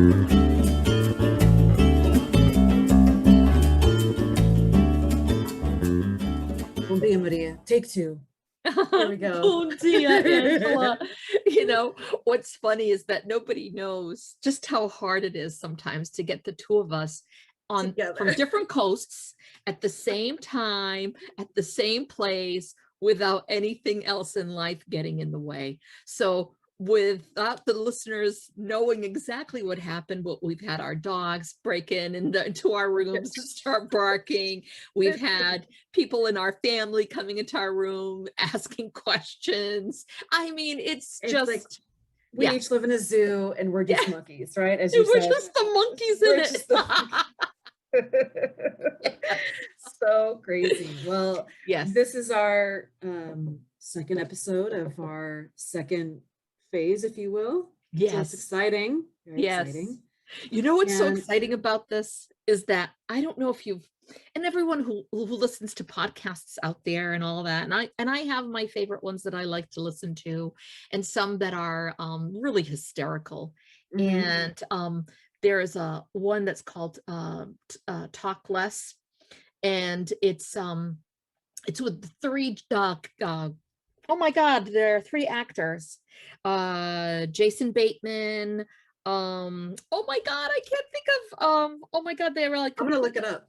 Bon dia, Maria. Take two. Here we go. Bon dia, Angela. You know, what's funny is that nobody knows just how hard it is sometimes to get the two of us on from different coasts at the same time, at the same place, without anything else in life getting in the way. So without the listeners knowing exactly what happened, but we've had our dogs break into our rooms and start barking. We've had people in our family coming into our room asking questions. I mean, it's just like we each live in a zoo and we're just monkeys, right? As you we're said, just the monkeys in it. So crazy. Well, yes, this is our second episode of our second phase, if you will. Yes. So it's exciting. Very exciting. You know what's so exciting about this is that I don't know if you've, and everyone who listens to podcasts out there and all that, and I have my favorite ones that I like to listen to, and some that are really hysterical. Mm-hmm. And there's a one that's called Talk Less, and it's with three oh my God, there are three actors. Jason Bateman. Oh my God, I can't think of oh my God, they were like, I'm gonna look it up.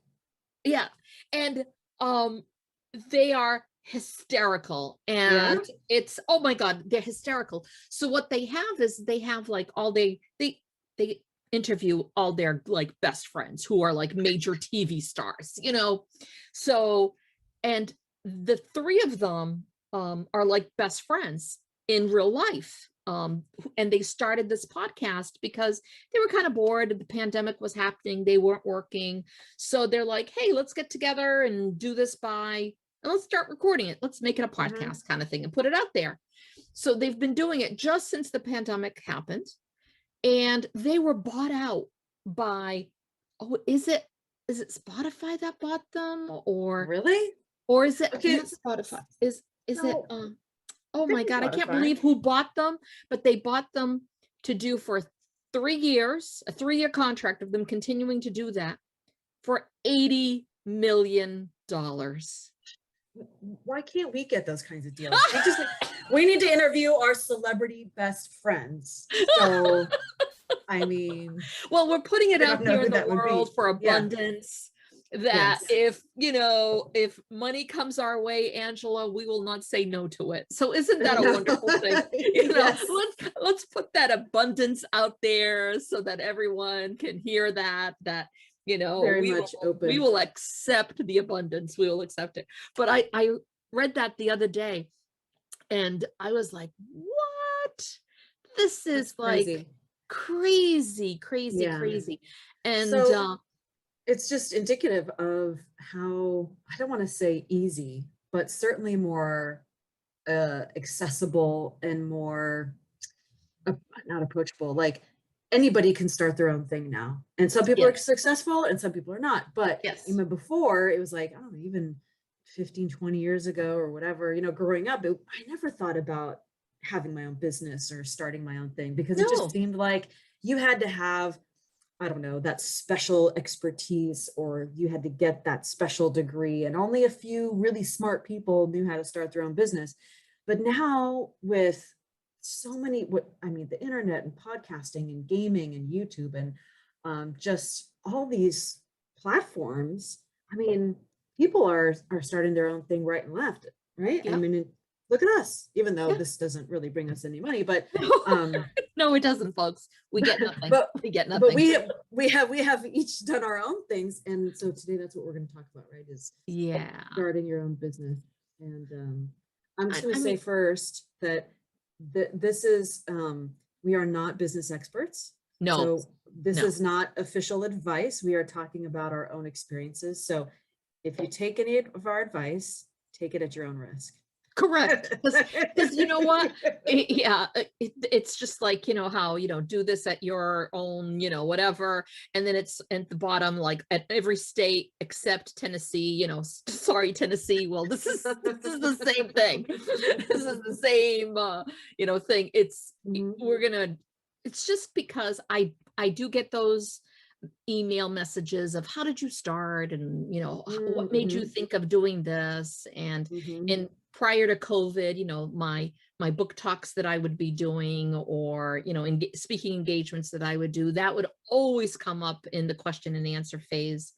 Yeah. And they are hysterical, and it's, oh my God, they're hysterical. So what they have is they have like all they interview all their like best friends who are like major TV stars, you know. So, and the three of them are like best friends in real life. And they started this podcast because they were kind of bored. The pandemic was happening. They weren't working. So they're like, hey, let's get together and do this and let's start recording it. Let's make it a podcast kind of thing and put it out there. So they've been doing it just since the pandemic happened. And they were bought out by, is it Spotify that bought them, or really? Or is it Spotify? Is it oh my God, Spotify. I can't believe who bought them, but they bought them to do for 3 years, a 3-year contract of them continuing to do that for $80 million. Why can't we get those kinds of deals? We need to interview our celebrity best friends. So, I mean, well, we're putting it out there in the world for abundance. That if, you know, if money comes our way, Angela, we will not say no to it. So isn't that a wonderful thing? You know, let's put that abundance out there so that everyone can hear that, you know, we will accept the abundance. We will accept it. But I read that the other day and I was like, what? This is like crazy. And so, it's just indicative of how, I don't want to say easy, but certainly more accessible and more not approachable. Like anybody can start their own thing now. And some people are successful and some people are not. But even before, it was like, I don't know, even 15, 20 years ago or whatever, you know, growing up, I never thought about having my own business or starting my own thing, because it just seemed like you had to have, I don't know, that special expertise, or you had to get that special degree, and only a few really smart people knew how to start their own business. But now with so many, the internet and podcasting and gaming and YouTube and just all these platforms, I mean, people are starting their own thing right and left, right? I mean, look at us, even though this doesn't really bring us any money, but no, it doesn't, folks. We get nothing. We get nothing. But we have each done our own things, and so today that's what we're going to talk about, right? Is starting your own business. And I'm just going to say first that this is we are not business experts. No. So this is not official advice. We are talking about our own experiences. So if you take any of our advice, take it at your own risk. Correct. Because you know what? It's just like, you know, how, you know, do this at your own, you know, whatever. And then it's at the bottom, like at every state except Tennessee, you know, sorry, Tennessee. Well, this is the same thing. This is the same, you know, thing. It's, we're going to it's just because I do get those email messages of how did you start, and what made you think of doing this, and prior to COVID, my book talks that I would be doing, or speaking engagements that I would do, that would always come up in the question and answer phase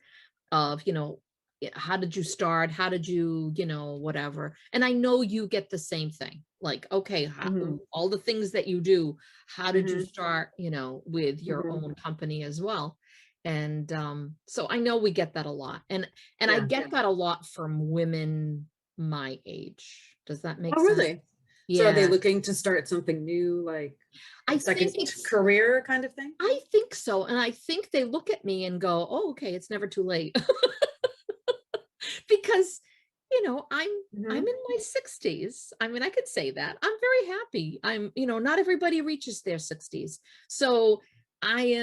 of how did you start, how did you whatever. And I know you get the same thing, like, okay, all the things that you do, how did you start with your own company as well. And so I know we get that a lot, and I get that a lot from women my age. Does that make sense? Really? So are they looking to start something new, like I second think it's career kind of thing? I think so. And I think they look at me and go, oh, okay, it's never too late. Because I'm in my 60s. I mean, I could say that. I'm very happy. Not everybody reaches their 60s. So I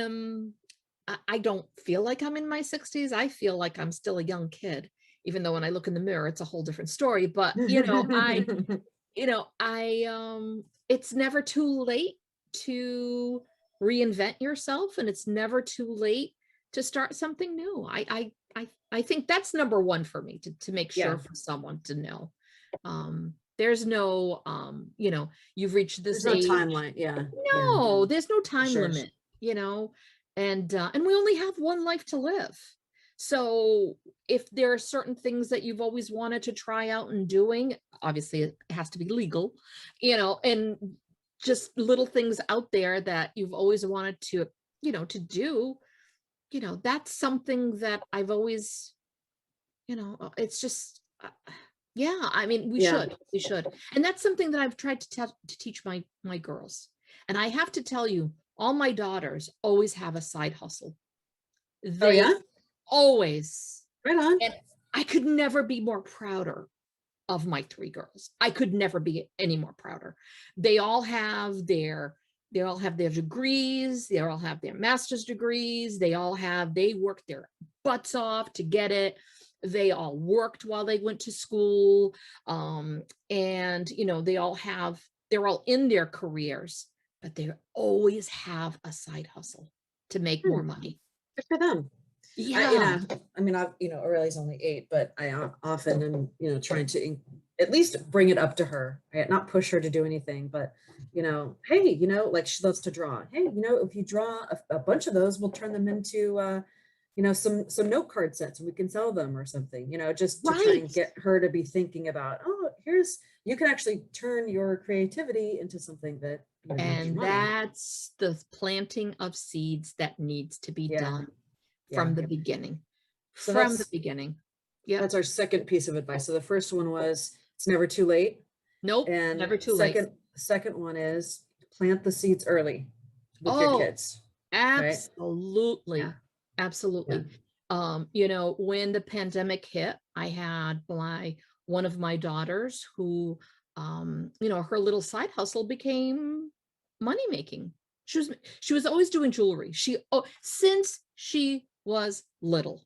don't feel like I'm in my 60s. I feel like I'm still a young kid, even though when I look in the mirror, it's a whole different story. But, it's never too late to reinvent yourself, and it's never too late to start something new. I think that's number one for me, to make sure for someone to know. There's no, you've reached this there's no age. timeline. Yeah. No, there's no time limit, and we only have one life to live. So if there are certain things that you've always wanted to try out and doing, obviously it has to be legal, and just little things out there that you've always wanted to, to do, that's something that I've always, it's just, I mean, we should. And that's something that I've tried to teach my girls. And I have to tell you, all my daughters always have a side hustle. They always. Right on. And I could never be more prouder of my three girls. I could never be any more prouder. They all have their degrees. They all have their master's degrees. They worked their butts off to get it. They all worked while they went to school. And, they're all in their careers, but they always have a side hustle to make more money. Good for them. Yeah. I mean, Aurelia's only 8, but I often am, trying to at least bring it up to her, right? Not push her to do anything, but, hey, like she loves to draw. Hey, if you draw a bunch of those, we'll turn them into, some note card sets and we can sell them or something, just to try and get her to be thinking about, oh, you can actually turn your creativity into something that, and that's the planting of seeds that needs to be done from the beginning. So from the beginning. Yeah. That's our second piece of advice. So the first one was, it's never too late. Nope. And never too late. Second one is plant the seeds early with your kids. Absolutely. Right? Absolutely. Yeah. When the pandemic hit, I had one of my daughters who, her little side hustle became money making. She was always doing jewelry. Since she was little,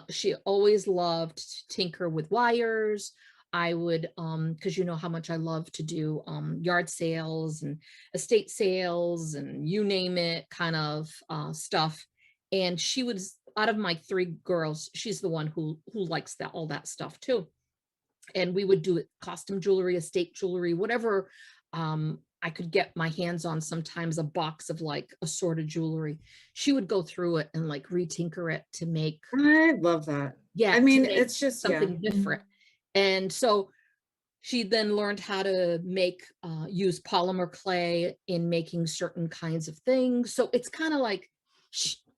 she always loved to tinker with wires. I would, because how much I love to do yard sales and estate sales and you name it kind of stuff. And she was, out of my 3 girls, she's the one who likes all that stuff too. And we would do costume jewelry, estate jewelry, whatever I could get my hands on, sometimes a box of like assorted jewelry. She would go through it and like retinker it to make. I love that. Yeah. I mean, it's just something different. And so she then learned how to use polymer clay in making certain kinds of things. So it's kind of like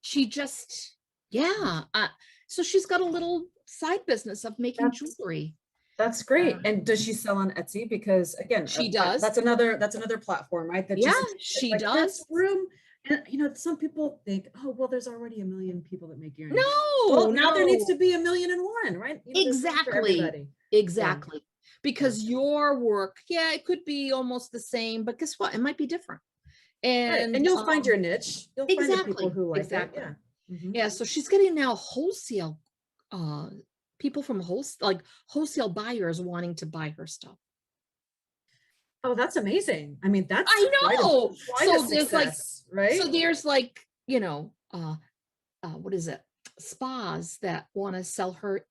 she just, so she's got a little side business of making jewelry. That's great. And does she sell on Etsy? Because again, she does. That's another platform, right? She does. Room. And some people think, oh, well, there's already 1 million people that make earrings. No, now there needs to be 1,000,001, right? Exactly. Exactly. Because your work, it could be almost the same, but guess what? It might be different. And you'll find your niche. You'll find the people who like it. Yeah. Yeah. So she's getting now wholesale people from wholesale buyers wanting to buy her stuff. Oh, that's amazing. I mean, that's I know. quite a success, right? So there's like, what is it? Spas that want to sell her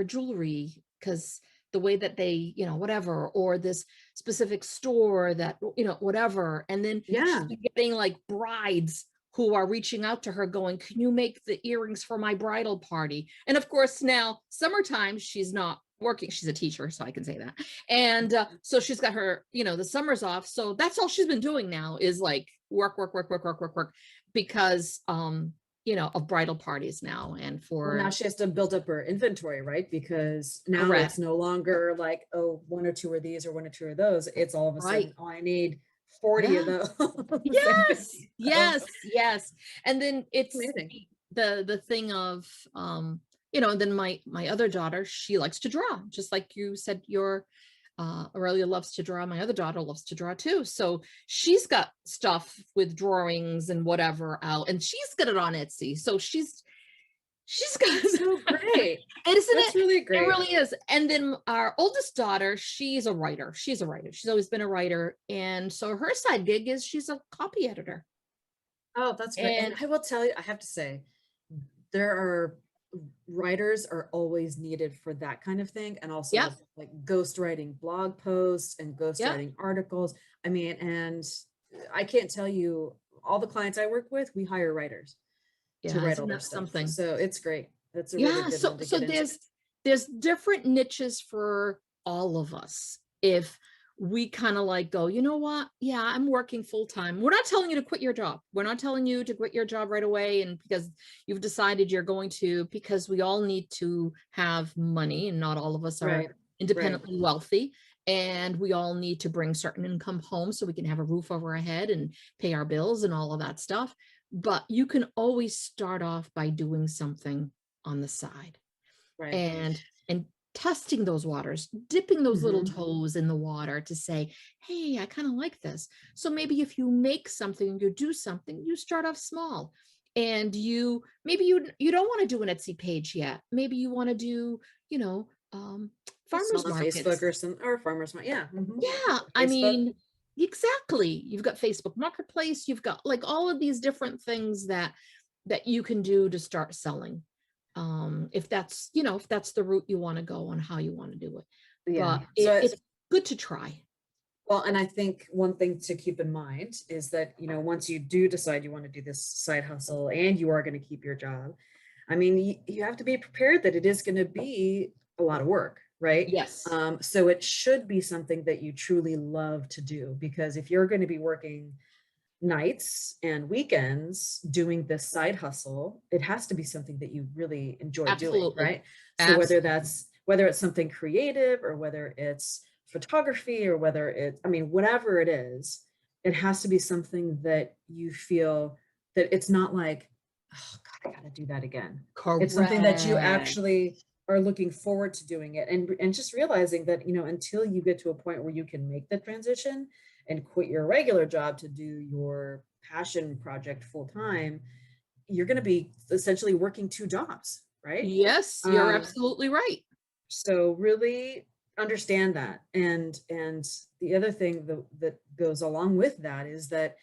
jewelry because the way that they, whatever, or this specific store that, whatever. And then she's Yeah. getting like brides who are reaching out to her going, can you make the earrings for my bridal party? And of course, now summertime, she's not working. She's a teacher, so I can say that. And so she's got her, the summers off. So that's all she's been doing now is like work, work, work, work, work, work, work, because of bridal parties now. And Well, now for she has to build up her inventory, right? Because now correct, it's no longer like, oh, one or two of these or one or two of those. It's all of a right, sudden, oh, I need 40 of yeah, those. yes, So, yes, yes. And then it's amazing. the thing of then my other daughter, she likes to draw, just like you said your Aurelia loves to draw. My other daughter loves to draw too. So she's got stuff with drawings and whatever out, and she's got it on Etsy. So she's got That's so great. isn't That's it? really It great. really is. And then our oldest daughter, she's a writer. She's a writer. She's always been a writer. And so her side gig is she's a copy editor. Oh, that's great. And And I will tell you, I have to say, there are writers are always needed for that kind of thing. And yeah, also like ghostwriting blog posts and yeah, ghostwriting articles. I mean, and I can't tell you all the clients I work with, we hire writers to yeah. write all Isn't their that stuff. something? So it's great. That's a really Yeah. good So one to so get into. there's different niches for all of us. If we kind of like go, you know what? Yeah, I'm working full time. We're not telling you to quit your job. We're not telling you to quit your job right away. And because you've decided you're going to, because we all need to have money and not all of us are Right. Right. independently wealthy. And we all need to bring certain income home so we can have a roof over our head and pay our bills and all of that stuff. But you can always start off by doing something on the side Right. and testing those waters, dipping those little Hmm. toes in the water to say, hey, I kind of like this. So maybe if you make something, you do something, you start off small. And you don't want to do an Etsy page yet. Maybe you want to do, you know, um, It's on farmers Facebook markets. or some or farmers market. Yeah. Hmm. Yeah, I Facebook. mean, exactly. You've got Facebook Marketplace, you've got like all of these different things that you can do to start selling. If that's, if that's the route you want to go on how you want to do it. Yeah. But So it's good to try. well, and I think one thing to keep in mind is that, once you do decide you want to do this side hustle and you are going to keep your job, I mean, you have to be prepared that it is going to be a lot of work, right? Yes, So it should be something that you truly love to do, because if you're going to be working nights and weekends doing this side hustle, it has to be something that you really enjoy doing, absolutely. right? So Absolutely. whether it's something creative or whether it's photography or whether it's, I mean, whatever it is, it has to be something that you feel that it's not like, oh God, I gotta do that again. It's something that you Correct. actually are looking forward to doing it, and just realizing that, until you get to a point where you can make the transition and quit your regular job to do your passion project full time, you're going to be essentially working two jobs, right? Yes, you're Um, absolutely right. so really understand that. And the other thing that goes along with that is that,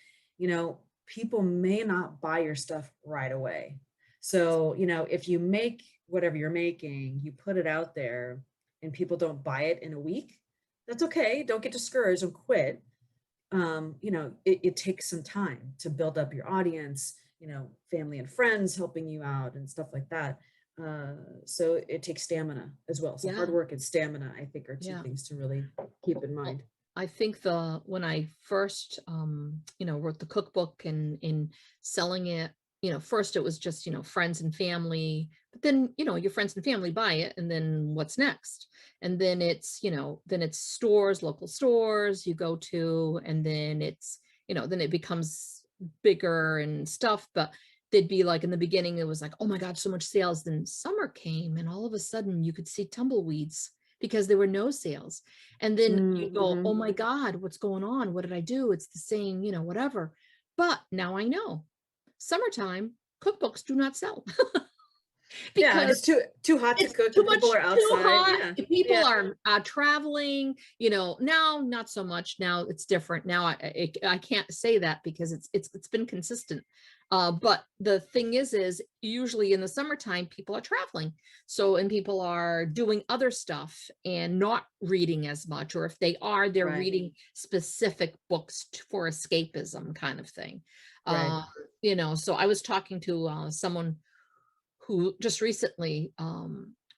people may not buy your stuff right away. So, if you make whatever you're making, you put it out there and people don't buy it in a week, that's okay. Don't get discouraged and quit. It takes some time to build up your audience, family and friends helping you out and stuff like that. So it takes stamina as well. So hard Yeah, work and stamina, I think, are two yeah. things to really keep in Well, mind. I think when I first wrote the cookbook and in selling it, first it was just, friends and family, but then, your friends and family buy it, and then what's next? And then it's stores, local stores you go to, and then then it becomes bigger and stuff. But they'd be like in the beginning, it was like, oh my God, so much sales. Then summer came and all of a sudden you could see tumbleweeds because there were no sales. And then you go, Mm-hmm. oh my God, what's going on? What did I do? It's the same, whatever. But now I know summertime cookbooks do not sell. Yeah, because it's too hot to it's cook too and much, people are too outside. hot. Yeah. People Yeah. are traveling, you know. Now not so much. Now it's different. Now I can't say that because it's been consistent. But the thing is usually in the summertime people are traveling, so, and people are doing other stuff and not reading as much, or if they are, they're Right. reading specific books for escapism kind of thing. Right. You know, so I was talking to someone who just recently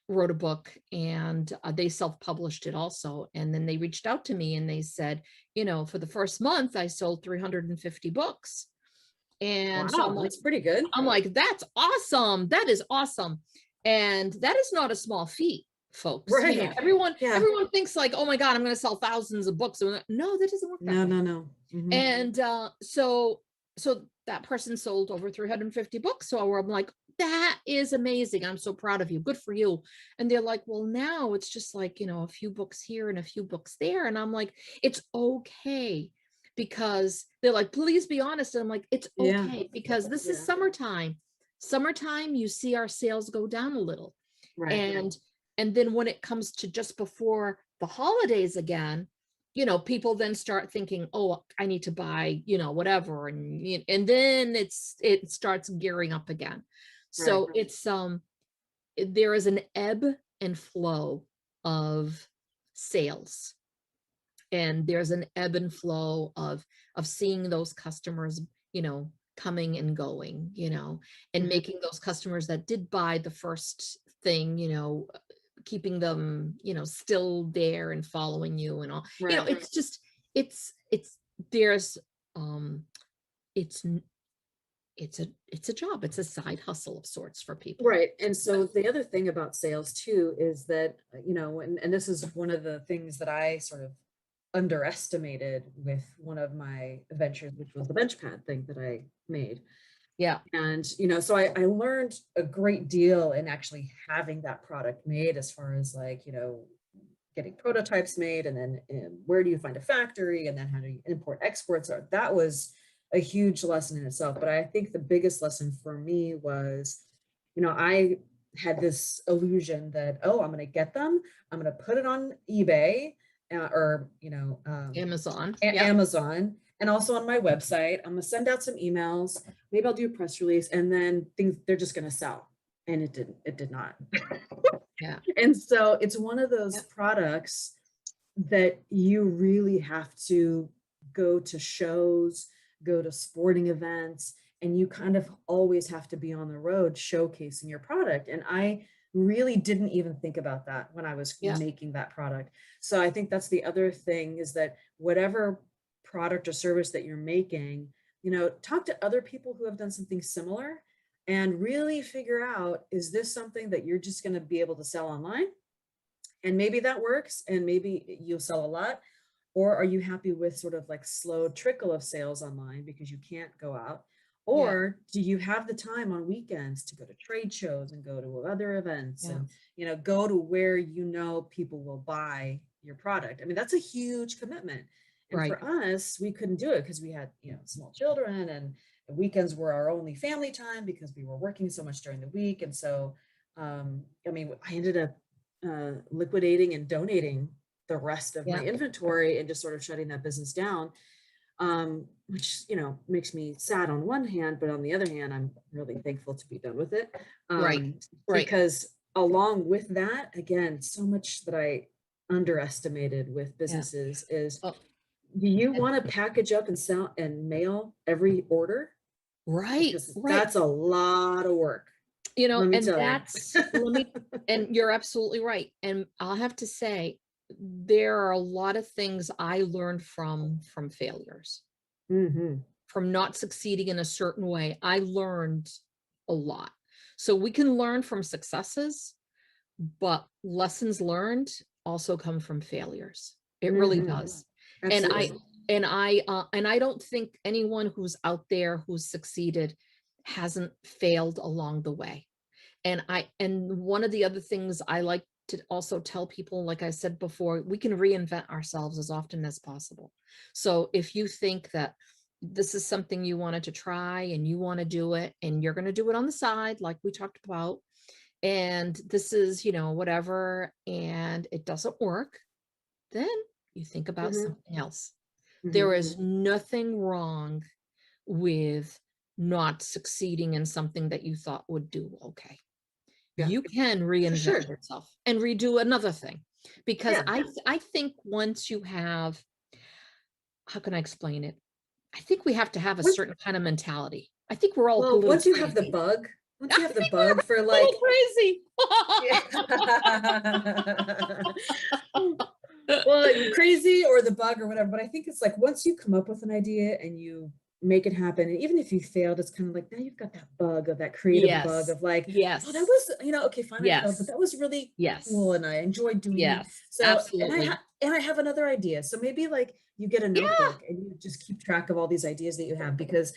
wrote a book, and they self-published it also. And then they reached out to me and they said, you know, for the first month I sold 350 books. And so Wow, that's pretty good. I'm like, that's awesome. That is awesome. And that is not a small feat, folks. You know, Right. everyone Yeah. thinks like, oh my God, I'm going to sell thousands of books. No, that doesn't work that No, way. no, no. Mhm. And so that person sold over 350 books. So I'm like, that is amazing. I'm so proud of you. Good for you. And they're like, well, now it's just like, you know, a few books here and a few books there. And I'm like, it's okay. Because they're like, please be honest. And I'm like, it's Yeah. okay, because this is Yeah. summertime. Summertime, you see our sales go down a little. Right. And then when it comes to just before the holidays again, you know, people then start thinking, oh, I need to buy, you know, whatever. And then it starts gearing up again. Right. So it's there is an ebb and flow of sales, and there's an ebb and flow of seeing those customers, you know, coming and going, you know, and Mhm. making those customers that did buy the first thing, you know, keeping them, you know, still there and following you and all. You know, Right. it's just it's there's it's it's a job. It's a side hustle of sorts for people. Right. And so the other thing about sales too is that, you know, and this is one of the things that I sort of underestimated with one of my ventures, which was the bench pad thing that I made. Yeah. And, you know, so I learned a great deal in actually having that product made, as far as like, you know, getting prototypes made, and then where do you find a factory, and then how do you import exports. Are that was a huge lesson in itself. But I think the biggest lesson for me was, you know, I had this illusion that, oh, I'm going to get them, I'm going to put it on eBay, or, you know, Amazon. Yeah. Amazon, and also on my website. I'm going to send out some emails, maybe I'll do a press release, and then things, they're just going to sell. And it did not. Yeah. And so it's one of those Yeah. products that you really have to go to shows, go to sporting events, and you kind of always have to be on the road showcasing your product. And I really didn't even think about that when I was Yeah. making that product. So I think that's the other thing, is that whatever product or service that you're making, you know, talk to other people who have done something similar and really figure out, is this something that you're just going to be able to sell online? And maybe that works, and maybe you'll sell a lot. Or are you happy with sort of like slow trickle of sales online because you can't go out? Yeah. Or do you have the time on weekends to go to trade shows and go to other events, Yeah. and, you know, go to where, you know, people will buy your product? I mean, that's a huge commitment. And Right. for us, we couldn't do it because we had, you know, small children, and the weekends were our only family time because we were working so much during the week. And so, I mean, I ended up liquidating and donating the rest of my Yeah. inventory and just sort of shutting that business down, which, you know, makes me sad on one hand, but on the other hand, I'm really thankful to be done with it. Right. Right. Because along with that, again, so much that I underestimated with businesses is, Oh, do you want to package up and sell and mail every order? right. Because Right. that's a lot of work. You know, Let me and tell that's you. and you're absolutely right. And I'll have to say, there are a lot of things I learned from failures, Hmm. from not succeeding in a certain way. I learned a lot. So we can learn from successes, but lessons learned also come from failures. It really Hmm. does. And Absolutely. and I don't think anyone who's out there who's succeeded hasn't failed along the way. And one of the other things I like to also tell people, like I said before, we can reinvent ourselves as often as possible. So if you think that this is something you wanted to try and you want to do it and you're going to do it on the side, like we talked about, and this is, whatever, and it doesn't work, then you think about Mm-hmm. something else. There Mm-hmm. is nothing wrong with not succeeding in something that you thought would do okay. Yeah, You can for sure. reinvent yourself and redo another thing, because Yeah. I think once you have, how can I explain it? I think we have to have a Once, certain kind of mentality. I think we're all a well, little once you have the crazy. bug, once I you have the think bug for we're a like, little crazy. yeah. Well, you're crazy or the bug or whatever, but I think it's like once you come up with an idea and you make it happen, and even if you failed, it's kind of like now you've got that bug of that creative bug Yes. of like, oh, that Yes. was, okay, fine, I failed, but Yes. that was really cool Yes. and I enjoyed doing it. Yes. So, Absolutely. and I have another idea. So maybe like you get a Yeah. notebook and you just keep track of all these ideas that you have because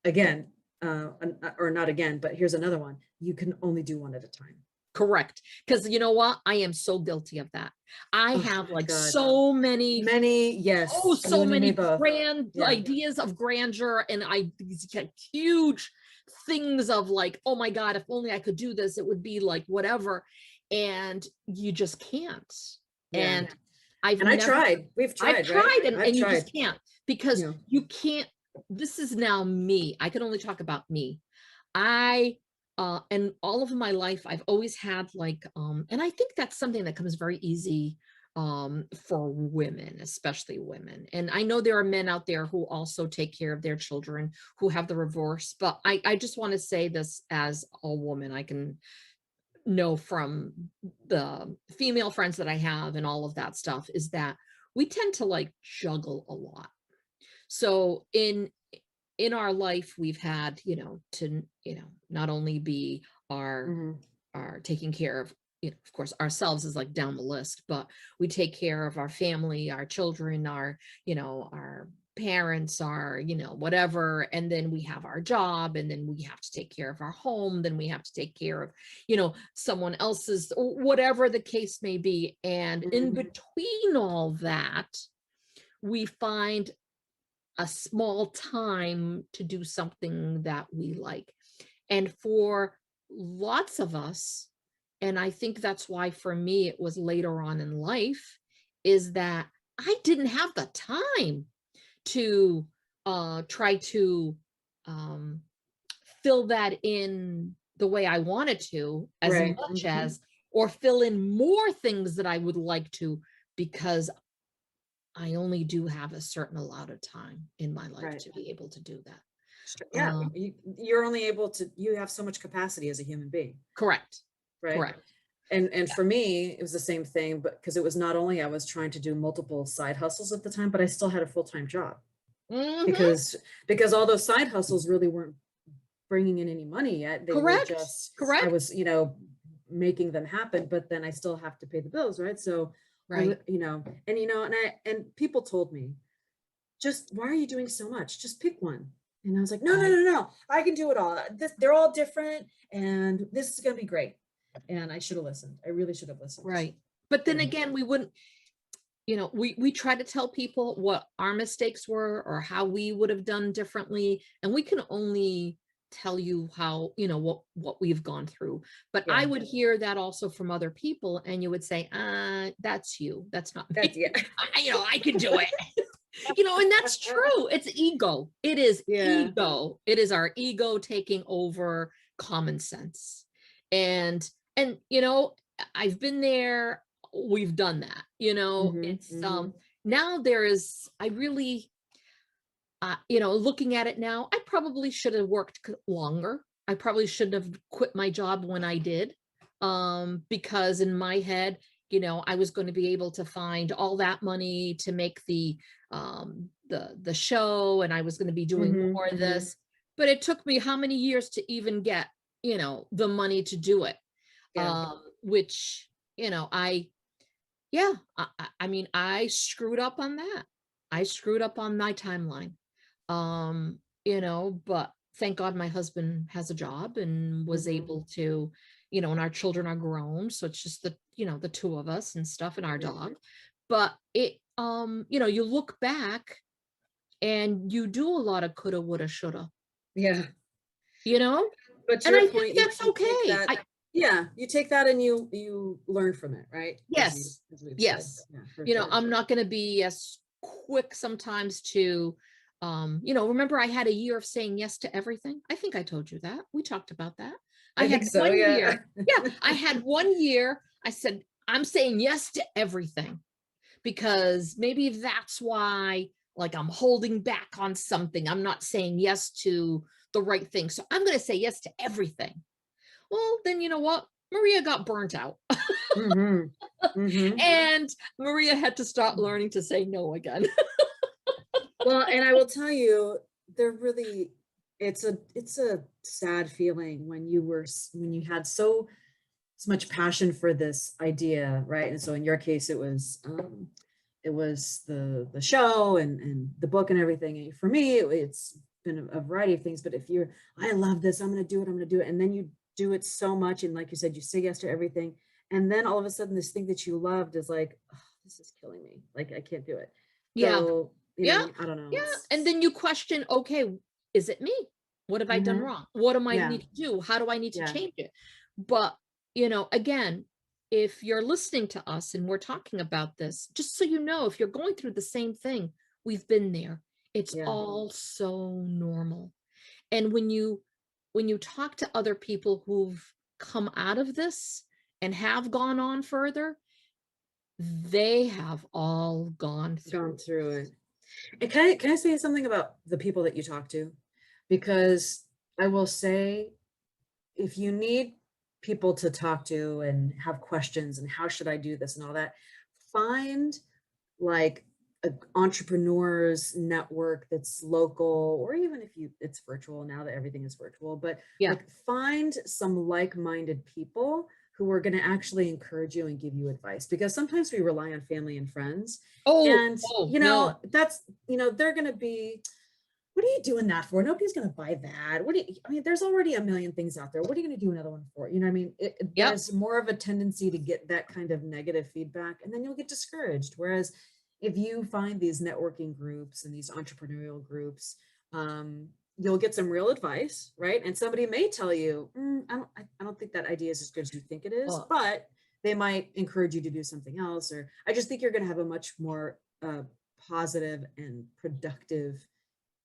again, or not again, but here's another one. You can only do one at a time. Correct. Because you know what? I am so guilty of that. I Oh have my like God. so many, Yes, you so and me many both. grand Yeah. ideas of grandeur, and these huge things of like, oh my God, if only I could do this, it would be like whatever. And you just can't. Yeah. And I've And I never, tried. We've I've tried, right? tried, I've and you tried. just can't, because Yeah. you can't. This is now me. I can only talk about me. I and all of my life I've always had like and I think that's something that comes very easy for women, especially women. And I know there are men out there who also take care of their children who have the reverse, but I just want to say this as a woman. I can know from the female friends that I have and all of that stuff is that we tend to like juggle a lot. So in our life we've had, to, not only be our Mhm. taking care of, of course ourselves is like down the list, but we take care of our family, our children, our parents, our, whatever, and then we have our job, and then we have to take care of our home, then we have to take care of, someone else's, whatever the case may be. And in Mhm. between all that, we find a small time to do something that we like. And for lots of us, and I think that's why for me it was later on in life, is that I didn't have the time to try to um, fill that in the way I wanted to, as Right. much Mhm. as, or fill in more things that I would like to, because I only do have a certain amount of time in my life Right. to be able to do that. Yeah. You're only able to, you have so much capacity as a human being, Correct. right? Correct. And for me, it was the same thing, but because it was not only I was trying to do multiple side hustles at the time, but I still had a full-time job Mm-hmm. because all those side hustles really weren't bringing in any money yet. They were Correct. just, I Correct. was, making them happen, but then I still have to pay the bills, right? So I Right. would, and people told me, just why are you doing so much? Just pick one. And I was like, no, no, Right. no, no, I can do it all. They're all different, and this is gonna be great. And I should have listened. I really should have listened. Right. But then Yeah. again, we wouldn't, we try to tell people what our mistakes were or how we would have done differently. And we can only tell you how, what we've gone through. But I Yeah. would hear that also from other people, and you would say, that's you. That's not That's, me. yeah. I can do it. And that's true. It's ego. It is Yeah. ego. It is our ego taking over common sense. And I've been there. We've done that. It's Mm-hmm. now there is, I really, looking at it now, I probably should have worked longer. I probably shouldn't have quit my job when I did, because in my head, I was going to be able to find all that money to make the show, and I was going to be doing Mm-hmm. more of Mm-hmm. this. But it took me how many years to even get, the money to do it, Yeah. which, I mean, I screwed up on that. I screwed up on my timeline. But thank God my husband has a job and was Mm-hmm. able to, and our children are grown. So it's just the two of us and stuff, and our dog. But you look back and you do a lot of coulda, woulda, shoulda, Yeah. you know? But to And I your think point, that's you take okay. that. Yeah, you take that and you learn from it, right? Yes. As we've said. Yes. Yeah, for You know, sure. I'm not going to be as quick sometimes to, remember I had a year of saying yes to everything. I think I told you that. We talked about that. I I think had so, one yeah. year. Yeah, I had 1 year. I said, I'm saying yes to everything because maybe that's why, like, I'm holding back on something. I'm not saying yes to the right thing. So I'm going to say yes to everything. Well, then you know what? Maria got burnt out. Mhm. Mhm. And Maria had to start learning to say no again. Well, and I will tell you, they're really it's a sad feeling when when you had so much passion for this idea, right? And so in your case, it was the show and the book and everything. And for me, it's been a variety of things. But if you're, I love this, I'm going to do it, I'm going to do it, and then you do it so much, and like you said, you say yes to everything, and then all of a sudden, this thing that you loved is like, oh, this is killing me. Like I can't do it. Yeah. So Yeah. I don't know. Yeah. And then you question, okay, is it me? What have I done wrong? What am I need to do? How do I need to change it? But, again, if you're listening to us and we're talking about this, just so you know, if you're going through the same thing, we've been there. It's all so normal. And when you talk to other people who've come out of this and have gone on further, they have all gone through it. And can I say something about the people that you talk to? Because I will say, if you need people to talk to and have questions and how should I do this and all that, find like a entrepreneurs network that's local, or even if it's virtual now that everything is virtual, but like find some like-minded people who are going to actually encourage you and give you advice, because sometimes we rely on family and friends, and no. that's they're going to be, what are you doing that for? Nobody's going to buy that. I mean, there's already a million things out there. What are you going to do another one for? I mean, there's more of a tendency to get that kind of negative feedback, and then you'll get discouraged. Whereas if you find these networking groups and these entrepreneurial groups, you'll get some real advice, right? And somebody may tell you, I don't think that idea is as good as you think it is, but they might encourage you to do something else. Or I just think you're going to have a much more positive and productive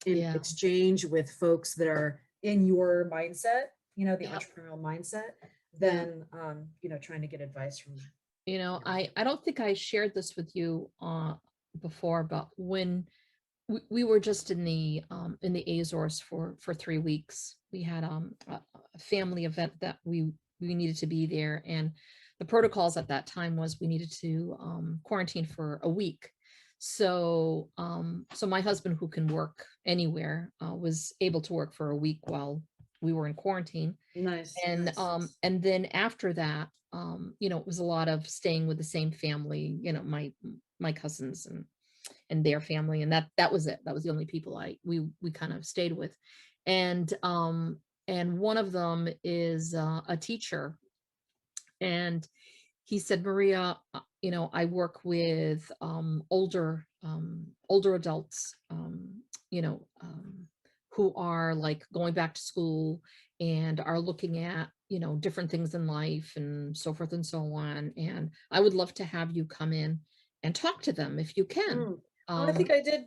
exchange with folks that are in your mindset, the entrepreneurial mindset, than trying to get advice from I don't think I shared this with you before, but when we were just in the Azores for 3 weeks, we had a family event that we needed to be there, and the protocols at that time was we needed to quarantine for a week. So my husband, who can work anywhere, was able to work for a week while we were in quarantine. Nice. And then after that, it was a lot of staying with the same family, my cousins and their family, and that was it. That was the only people we kind of stayed with. And one of them is a teacher, and he said, Maria, I work with older adults, who are like going back to school and are looking at, different things in life and so forth and so on. And I would love to have you come in and talk to them if you can. I think I did.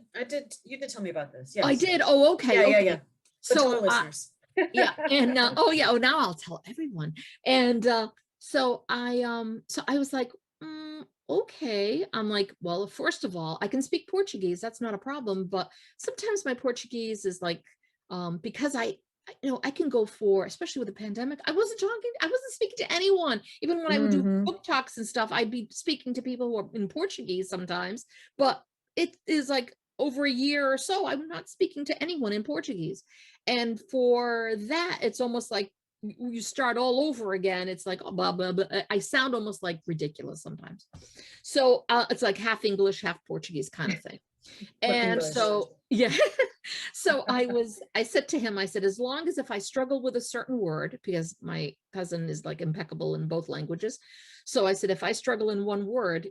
You did tell me about this. Yes. I did. Oh, okay. Yeah. So listeners. Yeah. And now I'll tell everyone. And so I was like, okay. I'm like, well, first of all, I can speak Portuguese. That's not a problem. But sometimes my Portuguese is like, because I can go for, especially with the pandemic, I wasn't speaking to anyone. Even when I would do book talks and stuff, I'd be speaking to people who are in Portuguese sometimes, but it is like over a year or so, I'm not speaking to anyone in Portuguese. And for that, it's almost like you start all over again. It's like, blah, blah, blah. I sound almost like ridiculous sometimes. So it's like half English, half Portuguese kind of thing. And so, yeah. So I said to him, I said, as long as if I struggle with a certain word, because my cousin is like impeccable in both languages. So I said, if I struggle in one word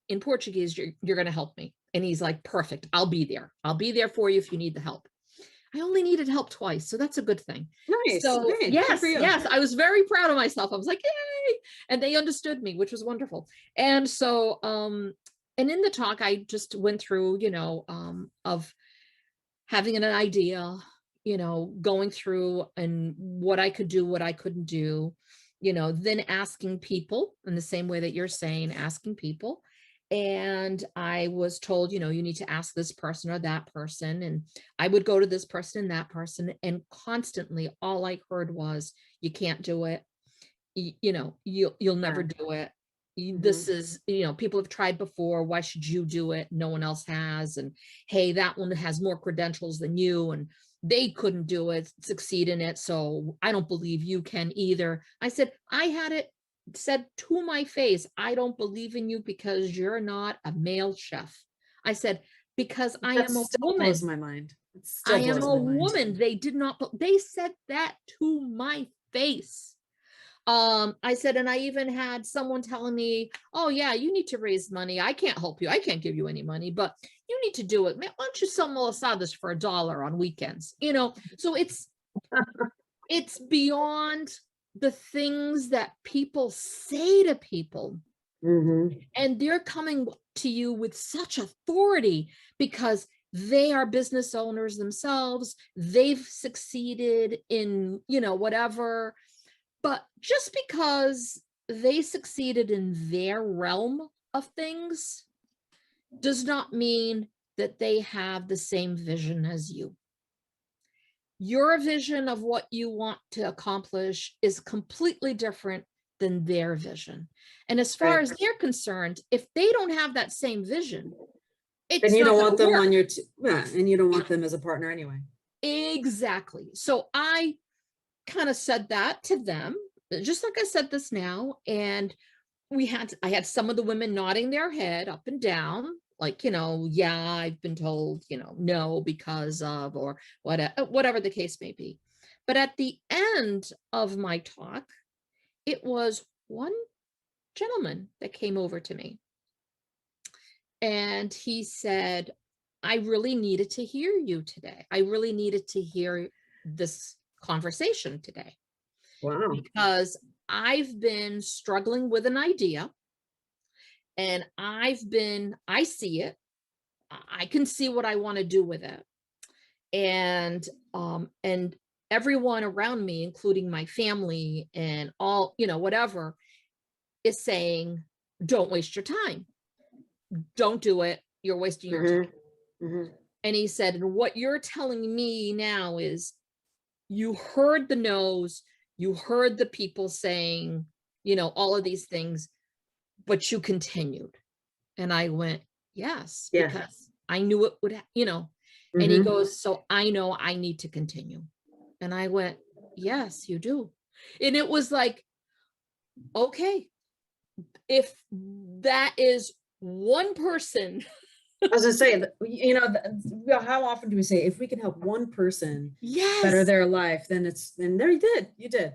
in Portuguese, you're going to help me. And he's like, perfect. I'll be there. I'll be there for you if you need the help. I only needed help twice, so that's a good thing. Nice. So Okay. yes, yes, I was very proud of myself. I was like, yay! And they understood me, which was wonderful. And so, and in the talk, I just went through, of having an idea, going through and what I could do, what I couldn't do, then asking people in the same way that you're saying, asking people. And I was told, you need to ask this person or that person. And I would go to this person and that person. And constantly all I heard was, you can't do it. You'll never do it. This is, people have tried before. Why should you do it? No one else has. And hey, that one has more credentials than you, and they couldn't do it, succeed in it. So I don't believe you can either. I said, I had it said to my face, I don't believe in you because you're not a male chef. I said, because I am a woman. Blows my mind. I am a woman. They did not, they said that to my face. I said, and I even had someone telling me, oh yeah, you need to raise money. I can't help you. I can't give you any money, but you need to do it. Man, why don't you sell malasadas for $1 on weekends? So it's beyond the things that people say to people. And they're coming to you with such authority because they are business owners themselves. They've succeeded in, whatever. But just because they succeeded in their realm of things does not mean that they have the same vision as you. Your vision of what you want to accomplish is completely different than their vision. And as far as they're concerned, if they don't have that same vision, then you don't want them on your and you don't want them as a partner anyway. Exactly. So I kind of said that to them, just like I said this now. And I had some of the women nodding their head up and down, like, yeah, I've been told, no, because of, or whatever the case may be. But at the end of my talk, it was one gentleman that came over to me. And he said, I really needed to hear you today. I really needed to hear this conversation today. Wow. Because I've been struggling with an idea, and I see it. I can see what I want to do with it. And everyone around me, including my family and all, whatever, is saying, don't waste your time. Don't do it. You're wasting your time. And he said, and what you're telling me now is you heard the no's, you heard the people saying, all of these things, but you continued. And I went, yes, because I knew it would, and he goes, so I know I need to continue. And I went, yes, you do. And it was like, okay, if that is one person. I was gonna say, how often do we say, if we can help one person better their life, then there you did.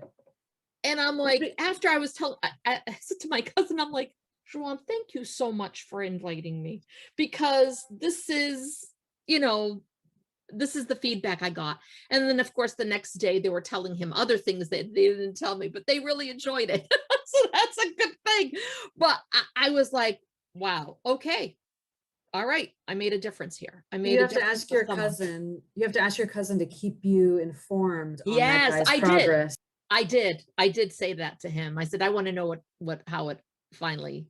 And I'm like, after I was telling, I said to my cousin, I'm like, Joanne, thank you so much for inviting me, because this is the feedback I got. And then of course the next day they were telling him other things that they didn't tell me, but they really enjoyed it. So that's a good thing. But I was like, wow, okay. All right, I made a difference here. You have to ask your cousin. You have to ask your cousin to keep you informed on that guy's progress. I did say that to him. I said, I want to know how it finally,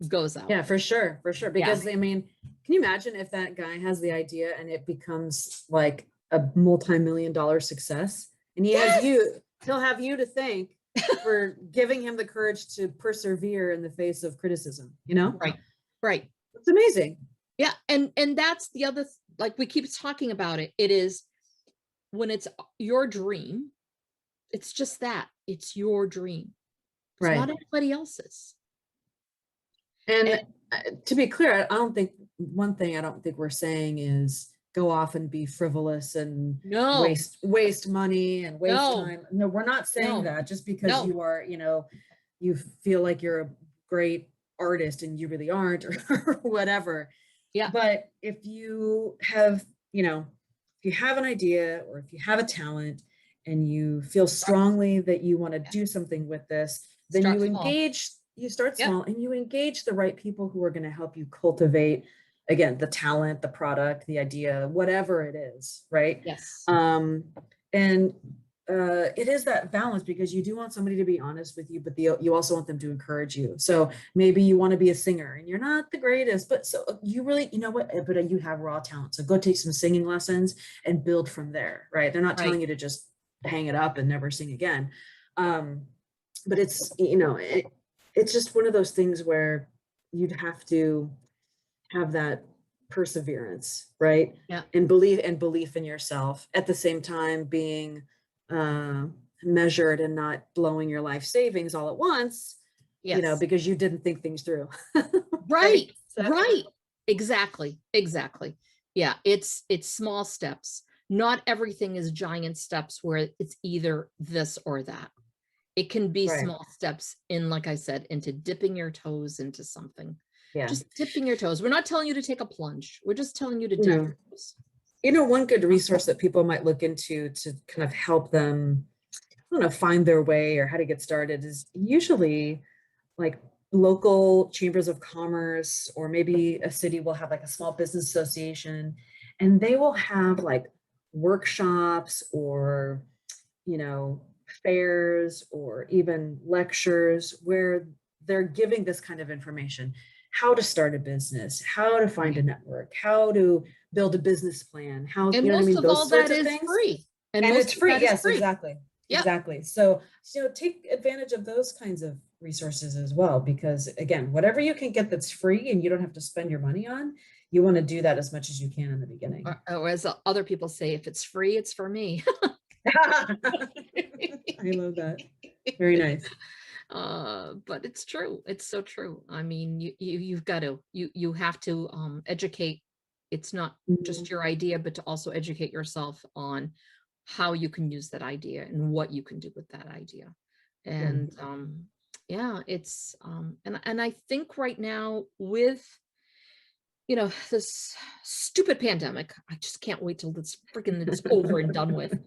goes out. Yeah, for sure. Because I mean, can you imagine if that guy has the idea and it becomes like a multi-million-dollar success, and he'll have you to thank for giving him the courage to persevere in the face of criticism, Right. It's amazing. Yeah. And that's the other, like we keep talking about it. It is when it's your dream, it's just that it's your dream. It's not anybody else's. And to be clear, I don't think we're saying is go off and be frivolous and waste money and waste time. No, we're not saying that just because you are, you feel like you're a great artist and you really aren't, or whatever. Yeah. But if you have, if you have an idea or if you have a talent and you feel strongly that you want to do something with this, then Start small. you start Yep. small and you engage the right people who are going to help you cultivate, again, the talent, the product, the idea, whatever it is, right? Yes. And it is that balance, because you do want somebody to be honest with you, but you also want them to encourage you. So maybe you want to be a singer and you're not the greatest, but so you really, you know what, but you have raw talent. So go take some singing lessons and build from there, right? They're not telling you to just hang it up and never sing again. But it's, it's just one of those things where you'd have to have that perseverance, right? Yeah. And belief in yourself, at the same time being measured and not blowing your life savings all at once, because you didn't think things through. Right. Right. Exactly. Yeah. It's small steps. Not everything is giant steps where it's either this or that. It can be small steps in, like I said, into dipping your toes into something. Yeah. Just dipping your toes. We're not telling you to take a plunge. We're just telling you to dip your toes. One good resource that people might look into to kind of help them, find their way or how to get started is usually like local chambers of commerce, or maybe a city will have like a small business association, and they will have like workshops or, fairs or even lectures where they're giving this kind of information: how to start a business, how to find a network, how to build a business plan, how, and most of all that is free. And it's free. Yes, exactly. Yep. Exactly. So, take advantage of those kinds of resources as well, because again, whatever you can get that's free and you don't have to spend your money on, you want to do that as much as you can in the beginning. Or as other people say, if it's free, it's for me. I love that. Very nice. But it's true. It's so true. I mean, you've got to, you have to educate. It's not just your idea, but to also educate yourself on how you can use that idea and what you can do with that idea. And yeah, it's and I think right now with this stupid pandemic, I just can't wait till it's over and done with.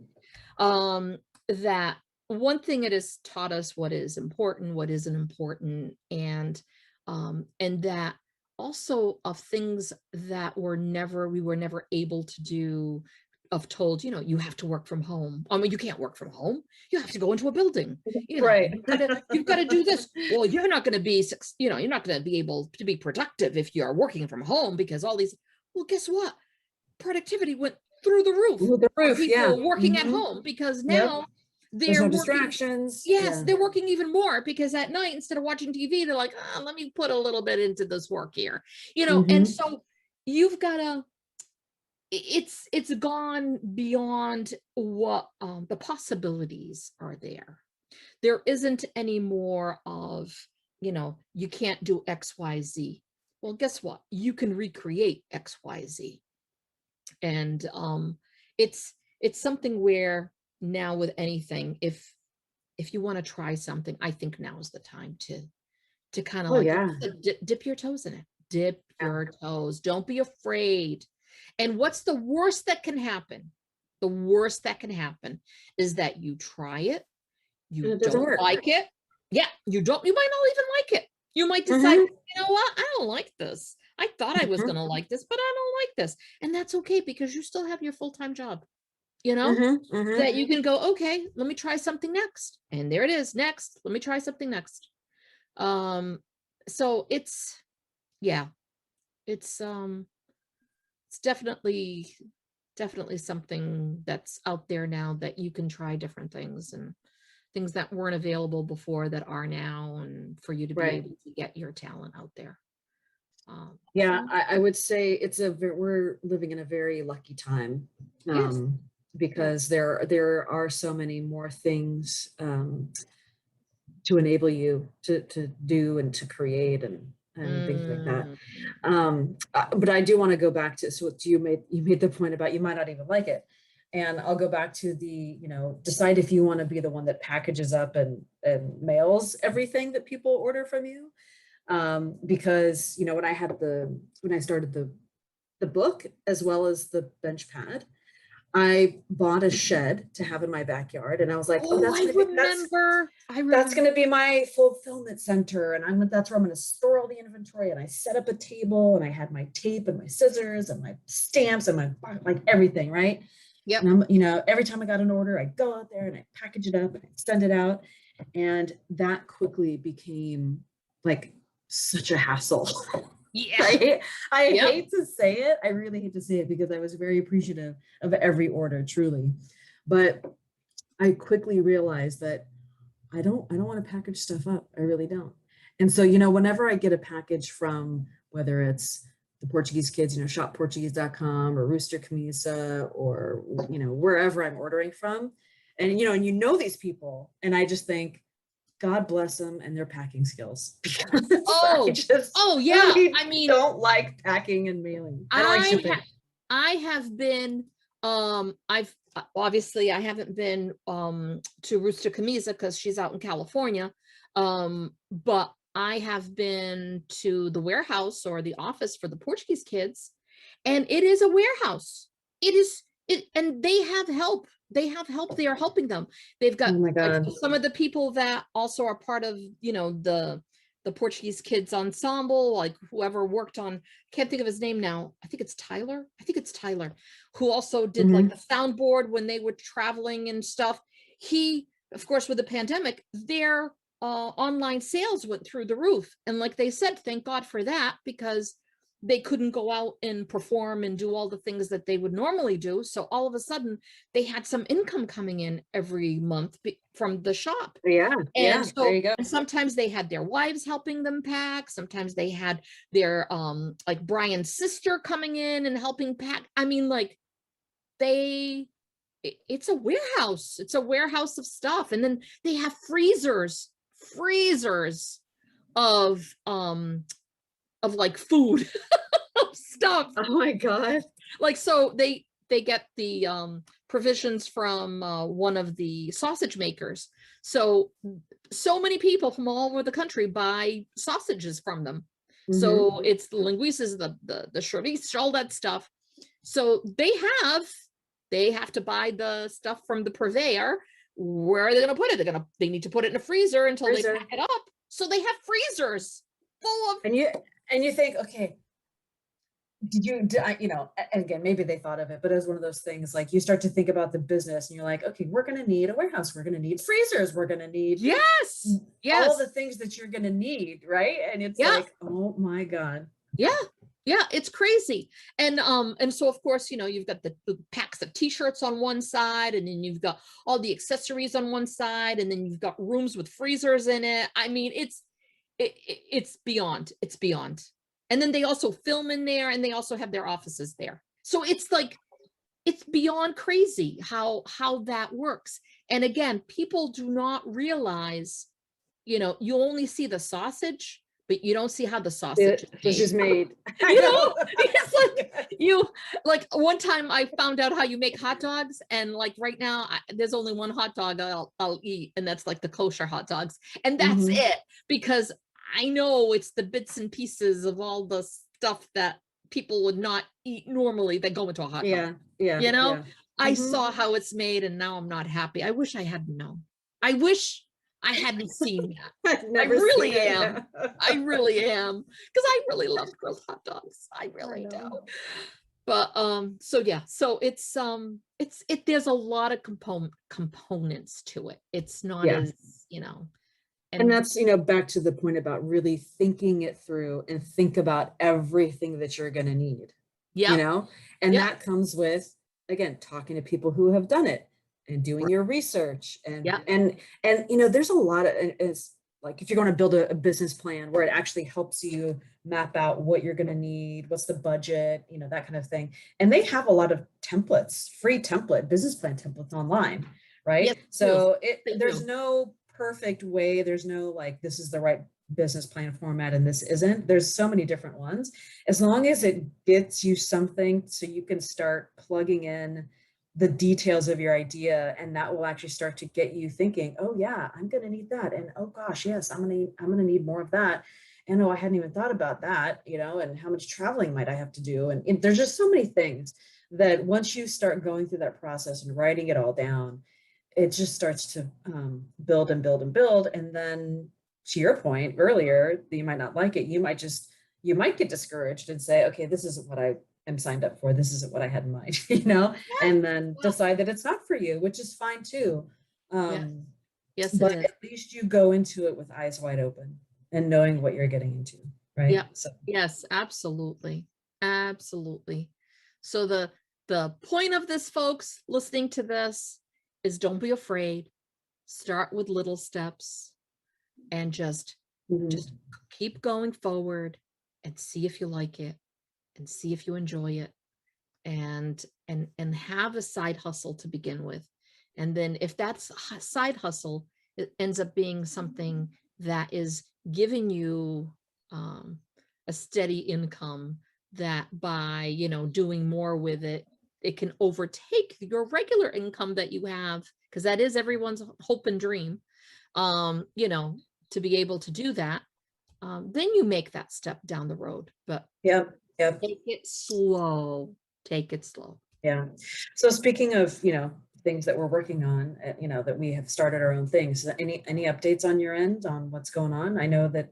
That one thing it has taught us what is important, what isn't important, and that also of things that we were never able to do, of told, you have to work from home. I mean, you can't work from home. You have to go into a building. Right. You've got to do this. Well, you're not going to be, you're not going to be able to be productive if you're working from home, because all these, well, guess what? Productivity went through the roof. People working at home, because now there's no distractions. Yes, they're working even more, because at night, instead of watching TV, they're like, let me put a little bit into this work here, and so you've got to, it's gone beyond what the possibilities are there. There isn't any more of, you can't do XYZ. Well, guess what? You can recreate XYZ. And it's something where now with anything, if you want to try something, I think now is the time to kind of dip your toes in it. Dip your toes. Don't be afraid. And what's the worst that can happen? The worst that can happen is that you try it, you don't like it. Yeah, you might not even like it. You might decide, you know what? I don't like this. I thought I was going to like this, but I don't like this. And that's okay, because you still have your full-time job, that you can go, okay, let me try something next. And there it is. Next, let me try something next. So it's definitely something that's out there now, that you can try different things, and things that weren't available before that are now, and for you to be able to get your talent out there. I would say we're living in a very lucky time, because there are so many more things to enable you to do and to create and things like that. But I do want to go back to, so you made the point about you might not even like it. And I'll go back to the, decide if you want to be the one that packages up and mails everything that people order from you. Because, when I started the book as well as the bench pad, I bought a shed to have in my backyard, and I was like, oh, Oh, I remember. that's going to be my fulfillment center. And that's where I'm going to store all the inventory. And I set up a table, and I had my tape and my scissors and my stamps and my, like, everything. Right. Yep. And I'm, you know, every time I got an order, I go out there and I package it up and I send it out. And that quickly became like such a hassle. Yeah. I hate to say it. I really hate to say it, because I was very appreciative of every order, truly. But I quickly realized that I don't want to package stuff up. I really don't. And so, you know, whenever I get a package from, whether it's the Portuguese kids, you know, shopportuguese.com or Rooster Camisa, or, you know, wherever I'm ordering from, and, you know, these people, and I just think, God bless them and their packing skills. Oh yeah. Really, I mean, don't like packing and mailing. I don't like shipping. I have been, I've obviously I haven't been to Rooster Camisa because she's out in California. But I have been to the warehouse or the office for the Portuguese kids, and it is a warehouse. And they have help. They have help. They are helping them. They've got like some of the people that also are part of, you know, the Portuguese kids ensemble, like whoever worked on, can't think of his name now. I think it's Tyler, who also did like the soundboard when they were traveling and stuff. He, of course, with the pandemic, their online sales went through the roof. And like they said, thank God for that, because they couldn't go out and perform and do all the things that they would normally do. So all of a sudden they had some income coming in every month from the shop. And so, there you go. And sometimes they had their wives helping them pack. Sometimes they had their, like Brian's sister coming in and helping pack. I mean, like it's a warehouse. It's a warehouse of stuff. And then they have freezers of like food stuff. Oh my God. Like, so they get the provisions from one of the sausage makers. So many people from all over the country buy sausages from them. So it's the linguiças, the chorizo, all that stuff. So they have to buy the stuff from the purveyor. Where are they going to put it? They need to put it in a freezer until they pack it up. So they have freezers full of. And you think, okay, you know, and again, maybe they thought of it, but it was one of those things, like you start to think about the business and you're like, okay, we're going to need a warehouse. We're going to need freezers. We're going to need all the things that you're going to need. Right. And it's like, oh my God. Yeah, it's crazy. And so of course, you know, you've got the packs of t-shirts on one side, and then you've got all the accessories on one side, and then you've got rooms with freezers in it. I mean, it's beyond. And then they also film in there, and they also have their offices there. So it's like, it's beyond crazy how that works. And again, people do not realize, you know, you only see the sausage, but you don't see how the sausage is made. You know, it's like one time I found out how you make hot dogs, and like right now there's only one hot dog I'll eat, and that's like the kosher hot dogs, and that's it, because I know it's the bits and pieces of all the stuff that people would not eat normally that go into a hot dog. You know, I saw how it's made, and now I'm not happy. I wish I hadn't known. I wish I hadn't seen that. I really am. I really am. Because I really love grilled hot dogs. I really do. But so yeah, so it's there's a lot of components to it. It's not as, you know. And that's, you know, back to the point about really thinking it through and think about everything that you're going to need. You know, and that comes with, again, talking to people who have done it and doing your research, and you know, there's a lot of, it's like, if you're going to build a business plan where it actually helps you map out what you're going to need, what's the budget, you know, that kind of thing. And they have a lot of templates, free business plan templates online, right? So there's no perfect way. There's no like, this is the right business plan format and this isn't. There's so many different ones. As long as it gets you something so you can start plugging in the details of your idea, and that will actually start to get you thinking, oh yeah, I'm going to need that. And oh gosh, yes, I'm going to need more of that. And oh, I hadn't even thought about that, you know, and how much traveling might I have to do? And there's just so many things. that once you start going through that process and writing it all down, it just starts to build and build and build. And then, to your point earlier, that you might not like it, you might get discouraged and say, okay, this isn't what I am signed up for. This isn't what I had in mind, Yeah. and then Well, decide that it's not for you, which is fine too. yeah. Yes, it But is. at least you go into it with eyes wide open and knowing what you're getting into, right? Yeah. So Yes, absolutely. Absolutely. So the point of this, folks, listening to this, is don't be afraid. Start with little steps and just mhm. keep going forward and see if you like it and see if you enjoy it, and have a side hustle to begin with. And then if that's side hustle, it ends up being something that is giving you um, a steady income, that by doing more with it, it can overtake your regular income that you have, because that is everyone's hope and dream, to be able to do that. Then you make that step down the road, but Yeah, yeah, take it slow. Take it slow. yeah. So speaking of, things that we're working on, that we have started our own things. Any updates on your end on what's going on? I know that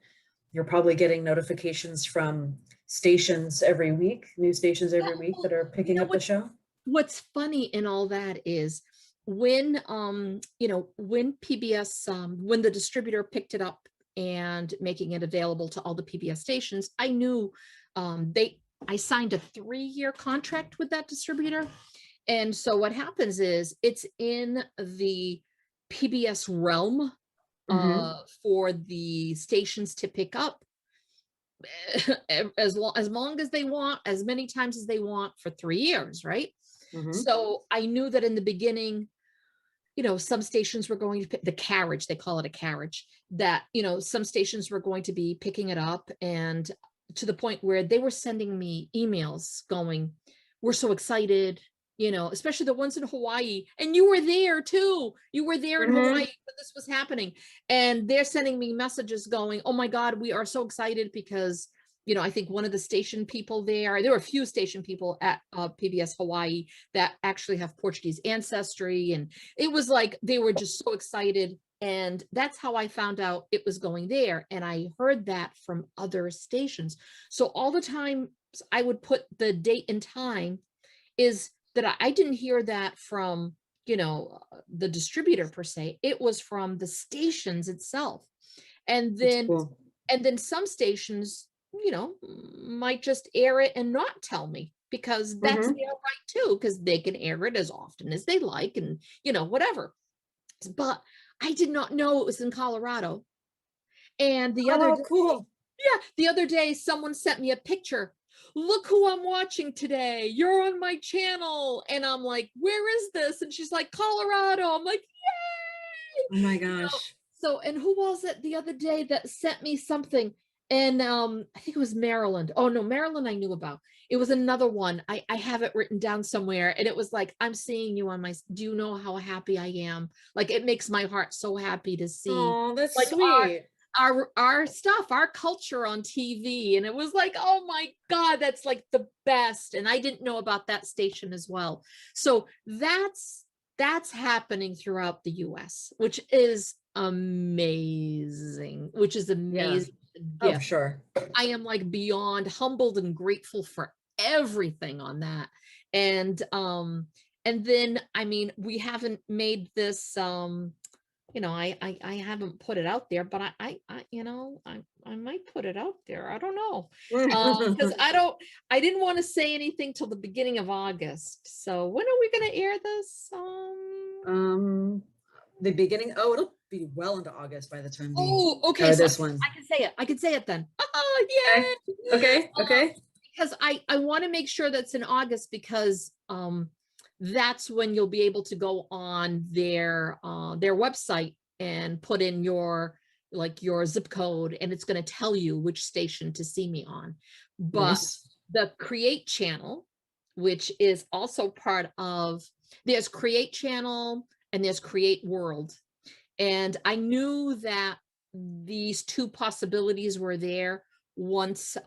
you're probably getting notifications from stations every week, new stations Yeah, every week well, that are picking up the show. what's funny in all that is when when PBS, when the distributor picked it up and making it available to all the PBS stations, I knew I signed a 3-year contract with that distributor. And so what happens is it's in the PBS realm Mm-hmm. for the stations to pick up as long as they want, as many times as they want, for 3 years, right? Mm-hmm. So I knew that in the beginning, some stations were going to pick the carriage, they call it a carriage, that, some stations were going to be picking it up, and to the point where they were sending me emails going, we're so excited, especially the ones in Hawaii. And you were there too. You were there in Hawaii Mm-hmm. when this was happening. And they're sending me messages going, oh my God, we are so excited because, I think one of the station people there were a few station people at PBS Hawaii that actually have Portuguese ancestry. And it was like, they were just so excited. And that's how I found out it was going there. And I heard that from other stations. So all the time I would put the date and time, is that I didn't hear that from, the distributor per se. It was from the stations itself. And That's then, cool. some stations, might just air it and not tell me, because that's Mm-hmm. their right too, because they can air it as often as they like, and whatever. But I did not know it was in Colorado. And the other Oh, day, cool. yeah, the other day someone sent me a picture. Look who I'm watching today. You're on my channel. And I'm like, where is this? And she's like, Colorado. I'm like, Oh my yay! gosh. So, and who was it the other day that sent me something? And I think it was Maryland. Oh no, Maryland I knew about. It was another one. I have it written down somewhere. And it was like, I'm seeing you on my, do you know how happy I am? Like, it makes my heart so happy to see Oh, that's like sweet. our stuff, our culture on TV. And it was like, oh my God, that's like the best. And I didn't know about that station as well. So that's happening throughout the US, which is amazing, Yeah. Oh, for gift. sure. I am like beyond humbled and grateful for everything on that. And then, I mean, we haven't made this I haven't put it out there, but I might put it out there. I don't know. Because I didn't want to say anything till the beginning of August. So when are we going to air this? Um, the beginning. Oh, it'll be well into August by the time we Oh, okay. air So this one. I can say it. I can say it then. Oh, Okay. yay! Okay. Okay. Because I want to make sure that's in August, because that's when you'll be able to go on their website and put in your zip code, and it's going to tell you which station to see me on. But Nice. the Create channel, which is also part of, there's Create channel and there's Create World. And I knew that these two possibilities were there once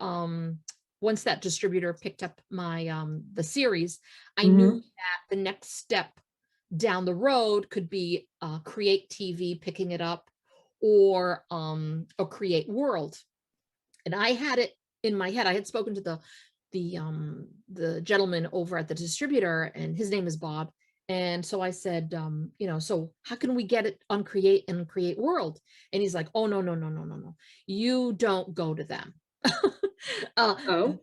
once that distributor picked up my the series, I knew Mm-hmm. that the next step down the road could be Create TV picking it up, or Create World. And I had it in my head. I had spoken to the gentleman over at the distributor, and his name is Bob. And so I said, so how can we get it on Create and Create World? And he's like, oh, no, no, no, no, no, no. You don't go to them. Oh.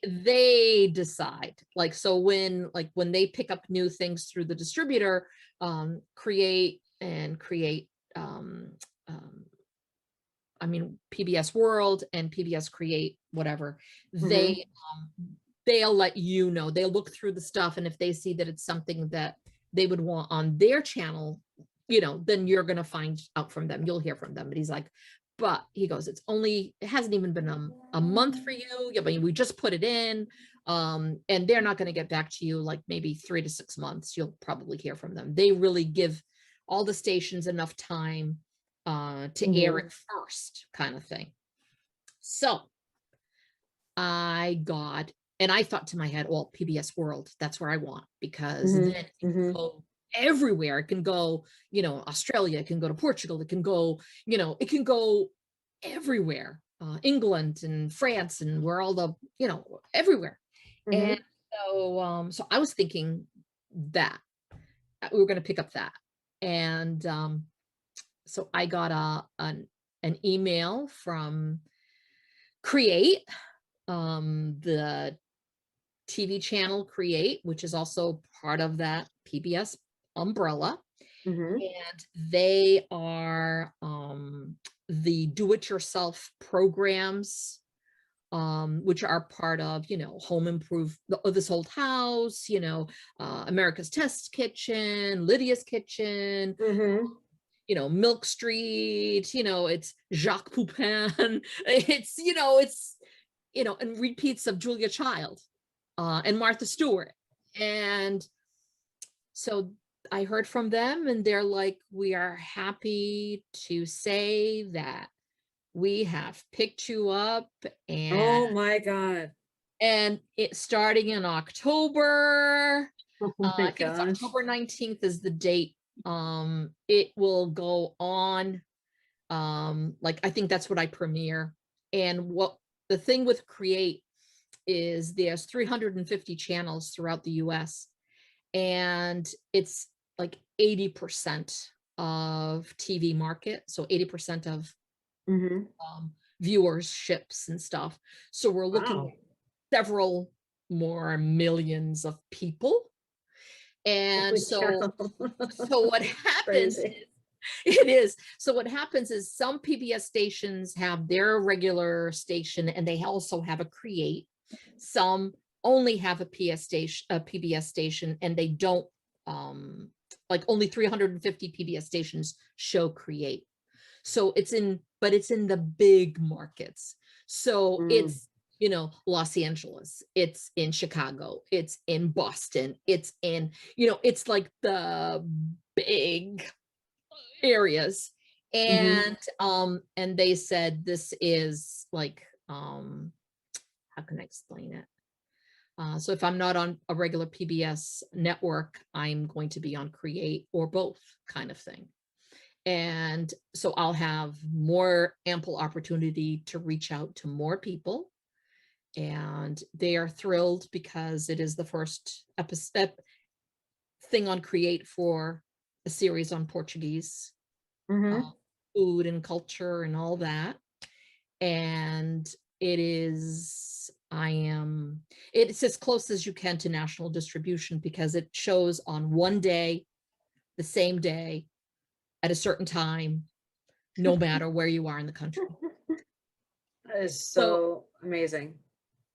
They decide. Like, so when they pick up new things through the distributor, Create and Create, I mean, PBS World and PBS Create, whatever, Mm-hmm. they'll let you know. They'll look through the stuff, and if they see that it's something that they would want on their channel, then you're going to find out from them. You'll hear from them. But he's like, but he goes, it hasn't even been a month for you. I mean, we just put it in, and they're not going to get back to you like maybe 3 to 6 months. You'll probably hear from them. They really give all the stations enough time to air it first, kind of thing. So I thought to my head, well, PBS World, that's where I want, because then it can go everywhere. It can go, Australia, it can go to Portugal, it can go, everywhere, England and France, and where all the, everywhere. And so I was thinking that we were going to pick up that. And so I got an email from Create, the TV channel Create, which is also part of that PBS umbrella. And they are the do-it-yourself programs, which are part of, Home Improve, This Old House, America's Test Kitchen, Lydia's Kitchen, Milk Street, it's Jacques Poupin, it's and repeats of Julia Child and Martha Stewart. And so I heard from them, and they're like, we are happy to say that we have picked you up. And oh my God. And it's starting in October. Oh my I think it's October 19th is the date. It will go on. I think that's what I premiere. And what the thing with Create is there's 350 channels throughout the US, and it's like 80% of TV market. So 80% of viewerships and stuff. So we're looking at several more millions of people. And so what happens is, it is. So what happens is some PBS stations have their regular station, and they also have a Create. Some only have a PBS station, and they don't, only 350 PBS stations show Create. So it's in the big markets. So it's, Los Angeles, it's in Chicago, it's in Boston, it's in, it's like the big areas. And and they said this is like, how can I explain it? So if I'm not on a regular PBS network, I'm going to be on Create or both, kind of thing. And so I'll have more ample opportunity to reach out to more people. And they are thrilled because it is the first thing on Create for a series on Portuguese, food and culture and all that. And it's as close as you can to national distribution, because it shows on one day, the same day, at a certain time, no matter where you are in the country. That is so amazing.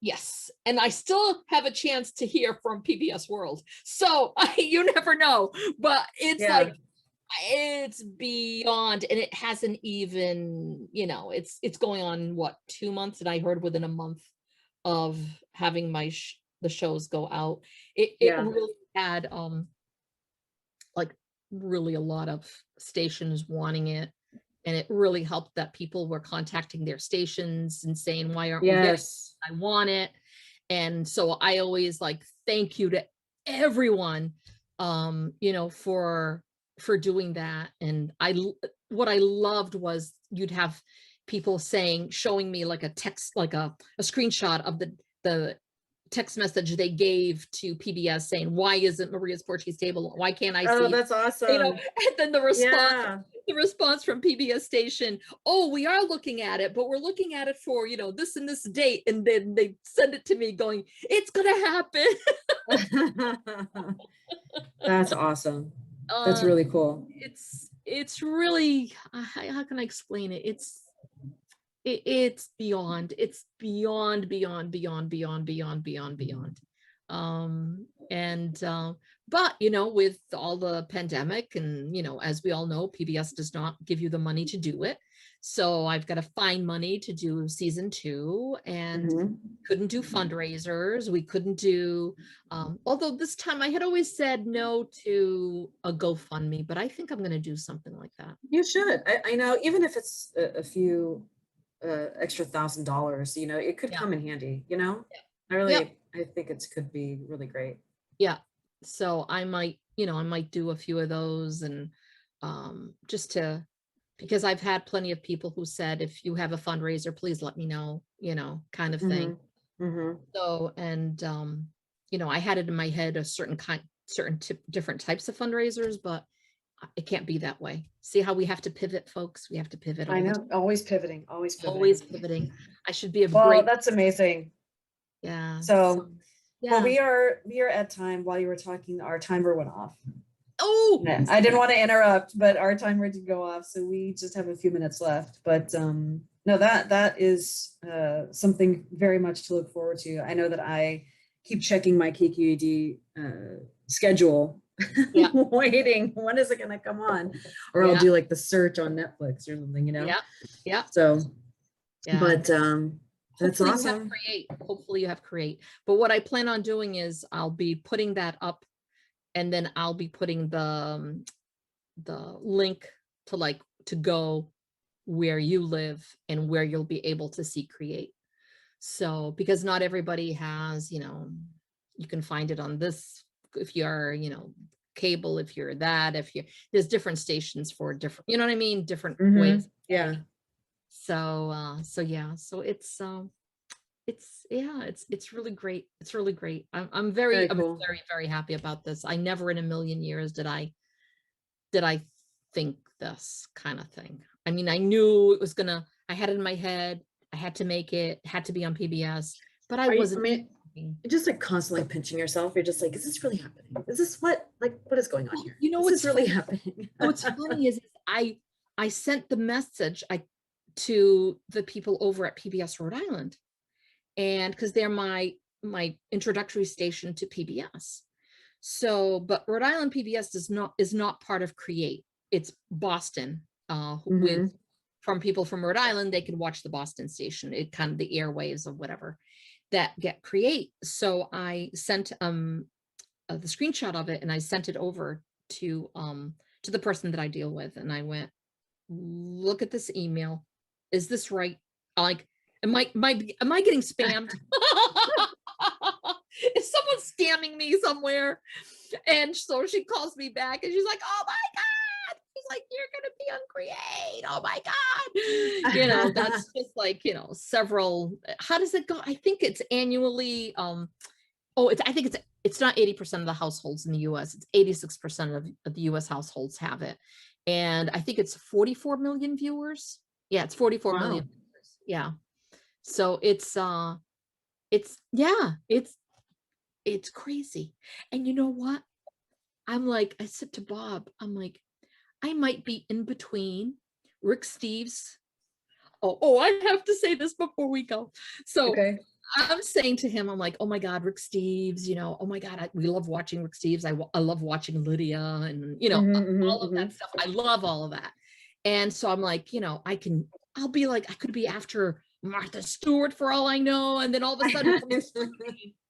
Yes. And I still have a chance to hear from PBS World. So you never know, but it's it's beyond, and it hasn't even, it's going on what, 2 months. And I heard within a month of having the shows go out, it really had, really a lot of stations wanting it. And it really helped that people were contacting their stations and saying, why aren't we getting it? I want it. And so I always like, thank you to everyone, you know, for doing that. And what I loved was you'd have people showing me like a text, like a screenshot of the text message they gave to PBS saying, why isn't Maria's Portuguese table? Why can't I see? That's awesome. You know, and then the response from PBS station, oh, we are looking at it, but we're looking at it for, you know, this and this date. And then they send it to me going, it's gonna happen. That's awesome. That's really cool. It's really, how can I explain it? It's beyond beyond. But you know, with all the pandemic and, you know, as we all know, PBS does not give you the money to do it. So I've got to find money to do season 2, and couldn't do fundraisers. We couldn't do, although this time I had always said no to a GoFundMe, but I think I'm going to do something like that. You should. I know, even if it's a few extra $1,000, you know, it could come in handy, you know. I think it could be really great. Yeah. So I might, you know, I might do a few of those, and because I've had plenty of people who said, if you have a fundraiser, please let me know, you know, kind of thing. So, and you know, I had it in my head a different types of fundraisers, but it can't be that way. See how we have to pivot, folks? We have to pivot. I know, always pivoting. Always pivoting. I should be that's amazing. Yeah. So yeah. Well, we are at time. While you were talking, our timer went off. Oh, I didn't want to interrupt, but our timer did go off, so we just have a few minutes left. But no, that is something very much to look forward to. I know that I keep checking my KQED schedule, waiting, when is it going to come on? Or I'll do like the search on Netflix or something, you know? Yeah. So, but that's awesome. Hopefully you have Create. But what I plan on doing is I'll be putting that up, and then I'll be putting the link to go where you live and where you'll be able to see Create. So, because not everybody has, you know, you can find it on this, if you're, you know, cable, if you're there's different stations for different, you know what I mean? Different ways. Yeah. So, yeah, so it's really great. It's really great. I'm very happy about this. I never in a million years did I think this kind of thing. I mean, I knew it was I had it in my head, I had to make it, had to be on PBS, but I wasn't. You're just like constantly pinching yourself. You're just like, is this really happening? Is this what is going on here? You know, what's really happening? What's funny is I sent the message to the people over at PBS Rhode Island, and because they're my introductory station to PBS. So, but Rhode Island PBS is not part of Create. It's Boston. From people from Rhode Island, they can watch the Boston station. It kind of the airwaves of whatever that get Create. So I sent the screenshot of it, and I sent it over to the person that I deal with, and I went, look at this email. Is this right? Like, am I getting spammed? Is someone scamming me somewhere? And so she calls me back, and she's like, oh my God. She's like, you're gonna be on Create. Oh my God. You know, that's just like, you know, several. How does it go? I think it's annually. I think it's not 80% of the households in the US. It's 86% of the US households have it. And I think it's 44 million viewers. Yeah, it's 44 million viewers. Yeah. So it's crazy. And you know what? I said to Bob, I'm like, I might be in between Rick Steves. Oh, I have to say this before we go. So I'm saying to him, I'm like, oh my God, Rick Steves, you know, oh my God, we love watching Rick Steves. I love watching Lydia and, you know, all of that stuff. I love all of that. And so I'm like, you know, I'll be like, I could be after Martha Stewart for all I know. And then all of a sudden,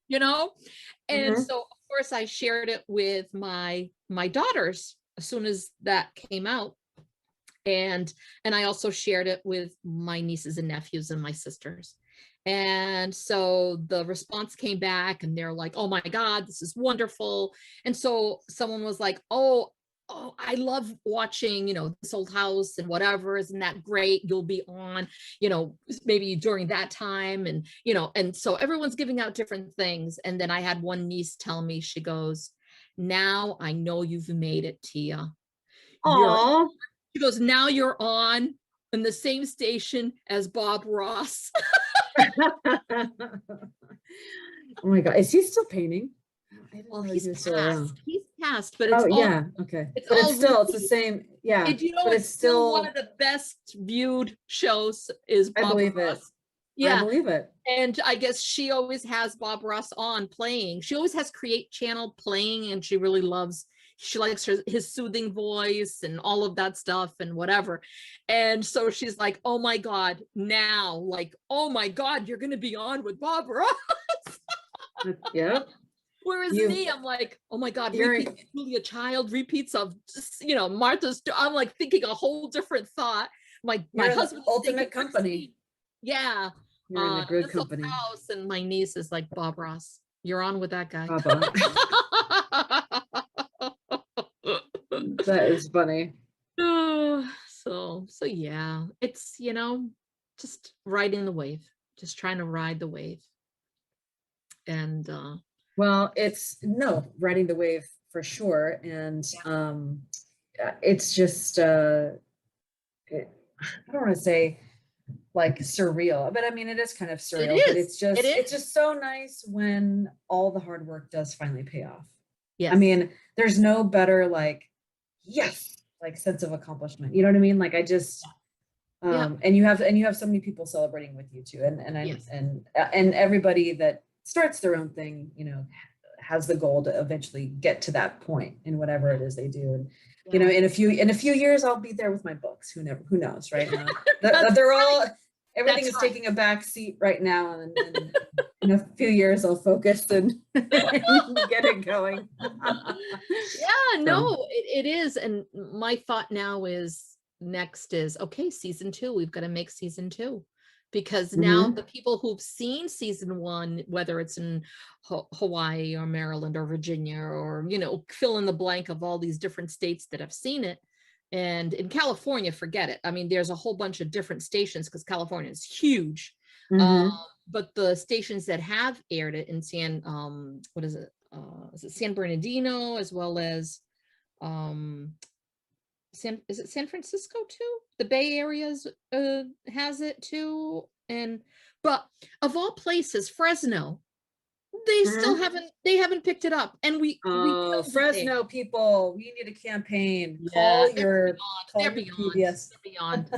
you know? And so of course I shared it with my daughters as soon as that came out. And I also shared it with my nieces and nephews and my sisters. And so the response came back and they're like, oh my God, this is wonderful. And so someone was like, oh, I love watching, This Old House and whatever. Isn't that great? You'll be on, maybe during that time. And, and so everyone's giving out different things. And then I had one niece tell me, she goes, now I know you've made it, Tia. She goes, now you're on in the same station as Bob Ross. Oh my God. Is he still painting? Well, he's passed. He's passed, but it's okay. It's the same. Yeah. But it's still one of the best viewed shows is Bob Ross. I believe it. And I guess she always has Bob Ross on playing. She always has Create Channel playing, and she likes his soothing voice and all of that stuff and whatever. And so she's like, oh my God, now, like, oh my God, you're going to be on with Bob Ross. Yeah. Whereas me, I'm like, oh my God, repeats of Julia Child, repeats of, Martha's. I'm like thinking a whole different thought. My husband's ultimate company. Yeah. You're in a good company. House, and my niece is like, Bob Ross, you're on with that guy. That is funny. So yeah, it's, just riding the wave, just trying to ride the wave. And well, riding the wave for sure. And it's just I don't want to say like surreal, but I mean it is kind of surreal. But it's just so nice when all the hard work does finally pay off. Yes. I mean, there's no better like sense of accomplishment. You know what I mean? Like I just and you have so many people celebrating with you too. And everybody that starts their own thing, has the goal to eventually get to that point in whatever it is they do. And in a few years I'll be there with my books. Who knows, right? Everything is taking a back seat right now, and in a few years I'll focus and get it going. It is. And my thought now is next is, okay, season 2, we've got to make season 2. Because now the people who've seen season 1, whether it's in Hawaii or Maryland or Virginia or, fill in the blank of all these different states that have seen it. And in California, forget it. I mean, there's a whole bunch of different stations because California is huge. But the stations that have aired it in San Bernardino, as well as is it San Francisco too? The Bay Area has it too. But of all places, Fresno, they still haven't picked it up. And we Fresno people, we need a campaign. Yeah, They're beyond.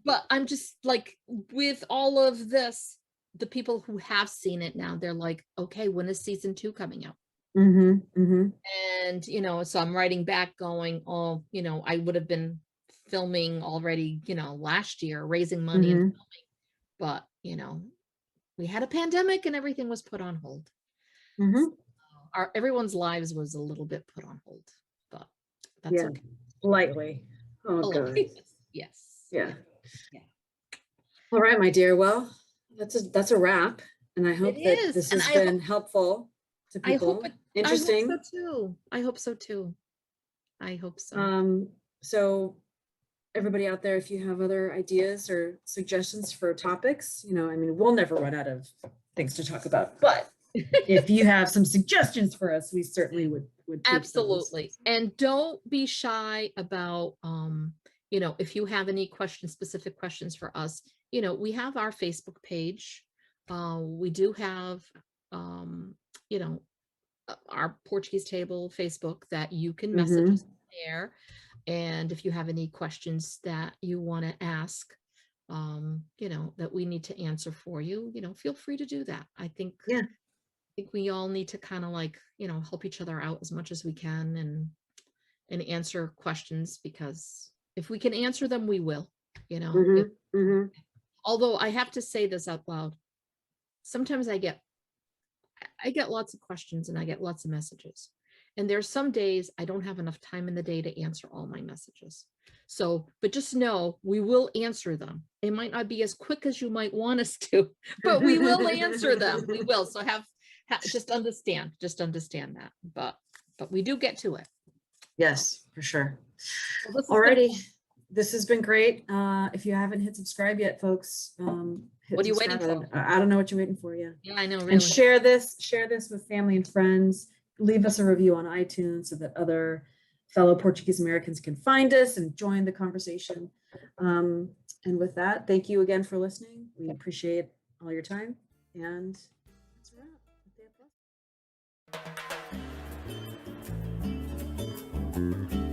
But I'm just like, with all of this, the people who have seen it now, they're like, okay, when is season 2 coming out? And so I'm writing back going, I would have been filming already, last year, raising money and filming, but we had a pandemic and everything was put on hold. So everyone's lives was a little bit put on hold, but that's okay. Lightly. Oh God. Yes. Yeah. All right, my dear. Well, that's a wrap, and I hope that this has been helpful to people. Interesting. I hope so too. So everybody out there, if you have other ideas or suggestions for topics, we'll never run out of things to talk about, but if you have some suggestions for us, we certainly would absolutely. And don't be shy about if you have any specific questions for us. We have our Facebook page. We do have our Portuguese Table Facebook that you can message us there. And if you have any questions that you want to ask, that we need to answer for you, feel free to do that. I think we all need to kind of like, help each other out as much as we can and answer questions, because if we can answer them, we will, Although I have to say this out loud, sometimes I get lots of questions and I get lots of messages. And there's some days I don't have enough time in the day to answer all my messages. So, but just know we will answer them. It might not be as quick as you might want us to, but we will answer them. We will. So just understand that. But we do get to it. Yes, for sure. Well, alrighty. This has been great. If you haven't hit subscribe yet, folks, what are you waiting for? I don't know what you're waiting for yet. Yeah, I know. Really. And share this with family and friends. Leave us a review on iTunes so that other fellow Portuguese Americans can find us and join the conversation. And with that, thank you again for listening. We appreciate all your time, and that's a wrap.